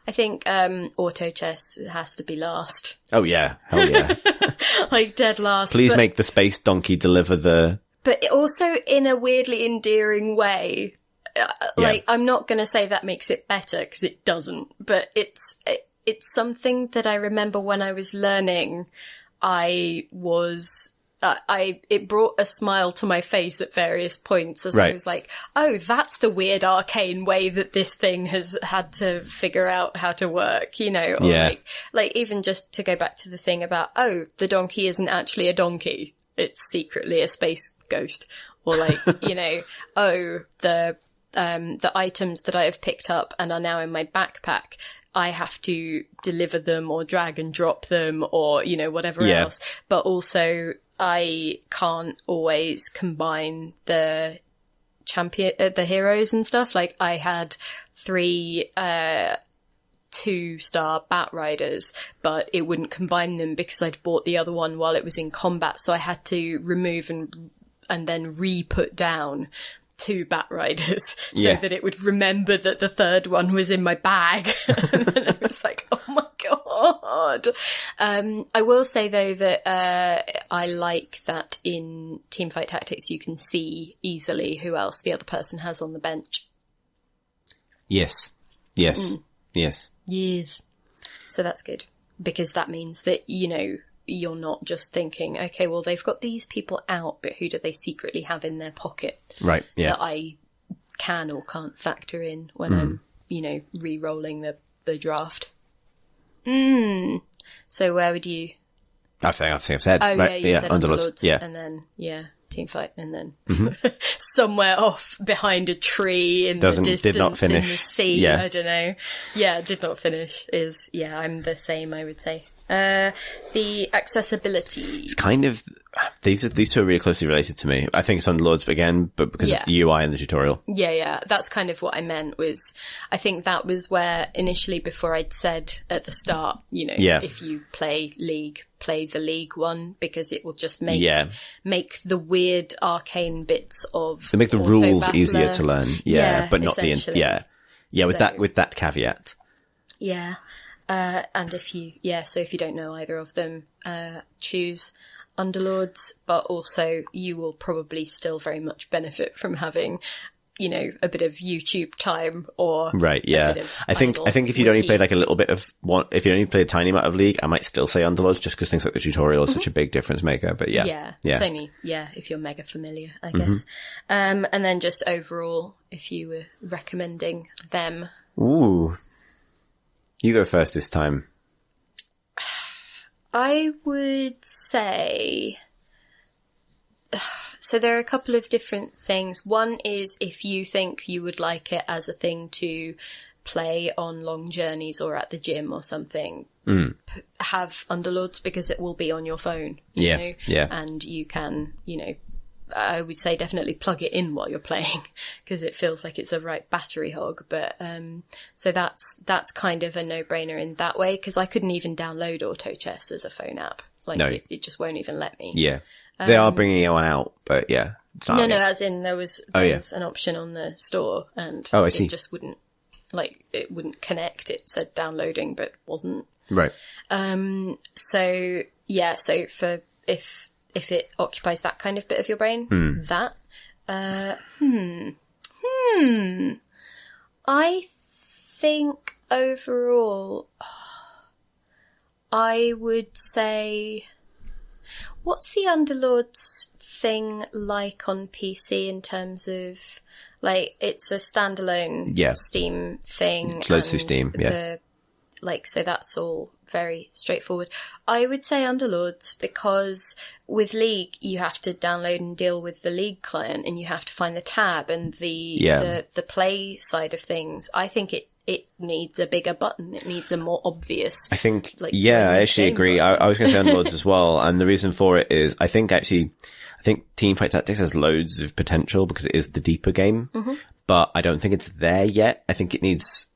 I think Auto Chess has to be last. Oh yeah. Hell yeah. Like dead last. Please but, make the space donkey deliver the... But also in a weirdly endearing way. Like, I'm not going to say that makes it better, because it doesn't. But it's something that I remember when I was learning, it brought a smile to my face at various points as I was like, oh, that's the weird arcane way that this thing has had to figure out how to work, or like even just to go back to the thing about, oh, the donkey isn't actually a donkey. It's secretly a space ghost. Or like, oh, the items that I have picked up and are now in my backpack, I have to deliver them or drag and drop them or, whatever else. But also I can't always combine the the heroes and stuff. Like I had 3, 2-star Bat Riders, but it wouldn't combine them because I'd bought the other one while it was in combat. So I had to remove and then re-put down 2 Bat Riders so that it would remember that the third one was in my bag. And then I was like, oh my God. I will say though that I like that in Teamfight Tactics you can see easily who else the other person has on the bench. Yes. Yes. So that's good, because that means that, you're not just thinking, okay, well, they've got these people out, but who do they secretly have in their pocket? Right, yeah. That I can or can't factor in when I'm, re-rolling the draft. So where would you... I think I've said. Oh, right? yeah, you said Underlords. Underlords. Yeah. And then, Teamfight, and then somewhere off behind a tree in the distance did not finish. in the sea. Yeah. I don't know. Yeah, did not finish I'm the same, I would say. The accessibility. It's kind of, these two are really closely related to me. I think it's Underlords again, but because of the UI and the tutorial. Yeah. That's kind of what I meant was, I think that was where initially before I'd said at the start, if you play League, play the League one, because it will just make the weird arcane bits of they make the rules Battler easier to learn. But not the, with that caveat. Yeah. And if you don't know either of them, choose Underlords, but also you will probably still very much benefit from having, a bit of YouTube time or right. Yeah. I think if you'd only played like a little bit of one, if you only played a tiny amount of League, I might still say Underlords just because things like the tutorial is such a big difference maker. But it's only, if you're mega familiar, I guess. And then just overall, if you were recommending them. Ooh. You go first this time. I would say, so there are a couple of different things. One is if you think you would like it as a thing to play on long journeys or at the gym or something, have Underlords because it will be on your phone. You know? And you can, I would say definitely plug it in while you're playing because it feels like it's a right battery hog. But, so that's kind of a no-brainer in that way because I couldn't even download Auto Chess as a phone app. It just won't even let me. Yeah. They are bringing one out, but it's not. No, as in there was an option on the store and I see. It just wouldn't, it wouldn't connect. It said downloading, but wasn't. Right. So for, if it occupies that kind of bit of your brain, that, I think overall, I would say, what's the Underlords thing like on PC in terms of, it's a standalone Steam thing. It's loads through Steam, so that's all very straightforward. I would say Underlords because with League you have to download and deal with the League client and you have to find the tab and the play side of things. I think it needs a bigger button. It needs a more obvious. I think, I actually agree. I was going to say Underlords as well. And the reason for it is I think Teamfight Tactics has loads of potential because it is the deeper game, but I don't think it's there yet. I think it needs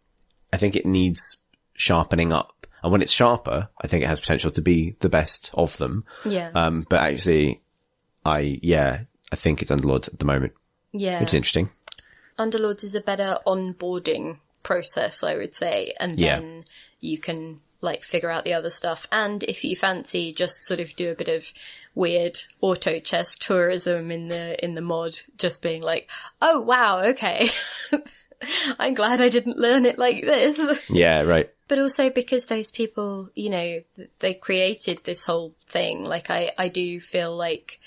sharpening up. And when it's sharper, I think it has potential to be the best of them. Yeah. But actually, I think it's Underlords at the moment. Yeah. Which is interesting. Underlords is a better onboarding process, I would say. And then you can figure out the other stuff. And if you fancy, just sort of do a bit of weird auto chess tourism in the mod, just being like, oh wow, okay. I'm glad I didn't learn it like this. Yeah, right. But also because those people, they created this whole thing. I do feel like,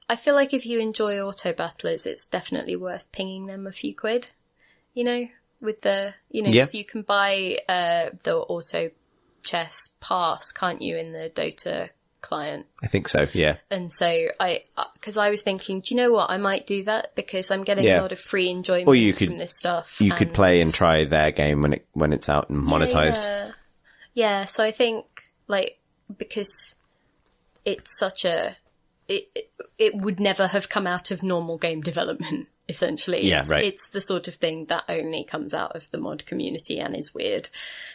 if you enjoy auto battlers, it's definitely worth pinging them a few quid, with the, because you can buy, the auto chess pass, can't you, in the Dota client? I think so, yeah. And so because I was thinking, do you know what? I might do that because I'm getting a lot of free enjoyment from this stuff. You could play and try their game when it's out and monetize. Yeah. So I think because it's such it would never have come out of normal game development. Essentially, It's the sort of thing that only comes out of the mod community and is weird.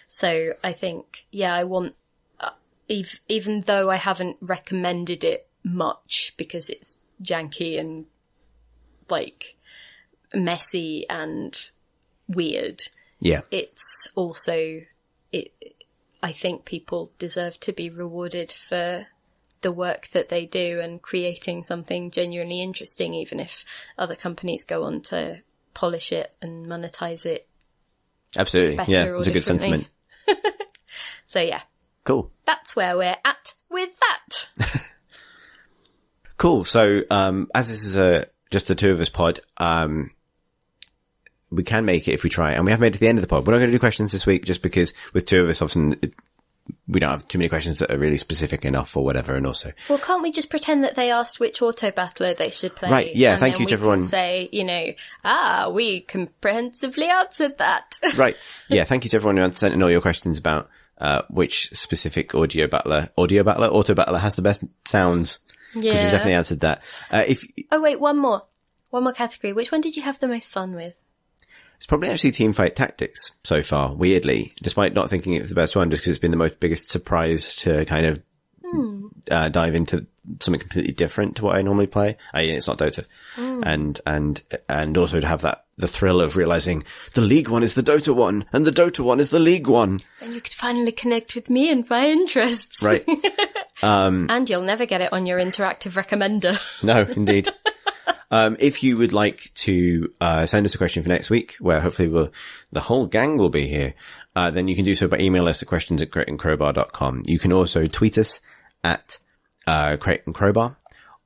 So I think, I want. Even though I haven't recommended it much because it's janky and messy and weird. Yeah. It's also, I think people deserve to be rewarded for the work that they do and creating something genuinely interesting, even if other companies go on to polish it and monetize it. Absolutely. Yeah. It's a good sentiment. So yeah. Cool. That's where we're at with that. Cool. So, as this is just the two of us pod, we can make it if we try, and we have made it to the end of the pod. We're not going to do questions this week just because with two of us, often we don't have too many questions that are really specific enough or whatever. And also, well, can't we just pretend that they asked which auto battler they should play? Right. Yeah. Thank you to everyone. Can say, we comprehensively answered that. Right. Yeah. Thank you to everyone who sent in all your questions about which specific auto battler has the best sounds. Because Yeah. we've definitely answered that. Oh wait, one more category. Which one did you have the most fun with? It's probably actually Teamfight Tactics so far, weirdly, despite not thinking it's the best one, just because it's been the biggest surprise to kind of dive into something completely different to what I normally play. It's not Dota. And also to have the thrill of realizing the League one is the Dota one, and the Dota one is the League one. And you could finally connect with me and my interests. Right. And you'll never get it on your interactive recommender. No, indeed. If you would like to send us a question for next week, where hopefully the whole gang will be here, then you can do so by email us at questions@crateandcrowbar.com. You can also tweet us at Crate and Crowbar,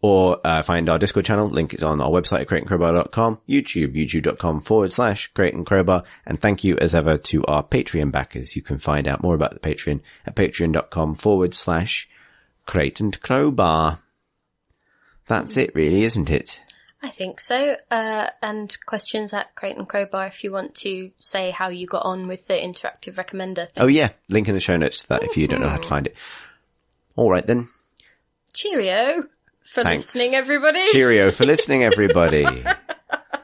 or find our Discord channel. Link is on our website at crateandcrowbar.com, youtube.com/Crate and Crowbar. And thank you as ever to our Patreon backers. You can find out more about the Patreon at patreon.com/Crate and Crowbar. That's it really, isn't it? I think so. And questions at Crate and Crowbar if you want to say how you got on with the interactive recommender thing. Oh yeah, link in the show notes to that if you don't know how to find it. All right then. Cheerio for Thanks. listening, everybody. Cheerio for listening, everybody.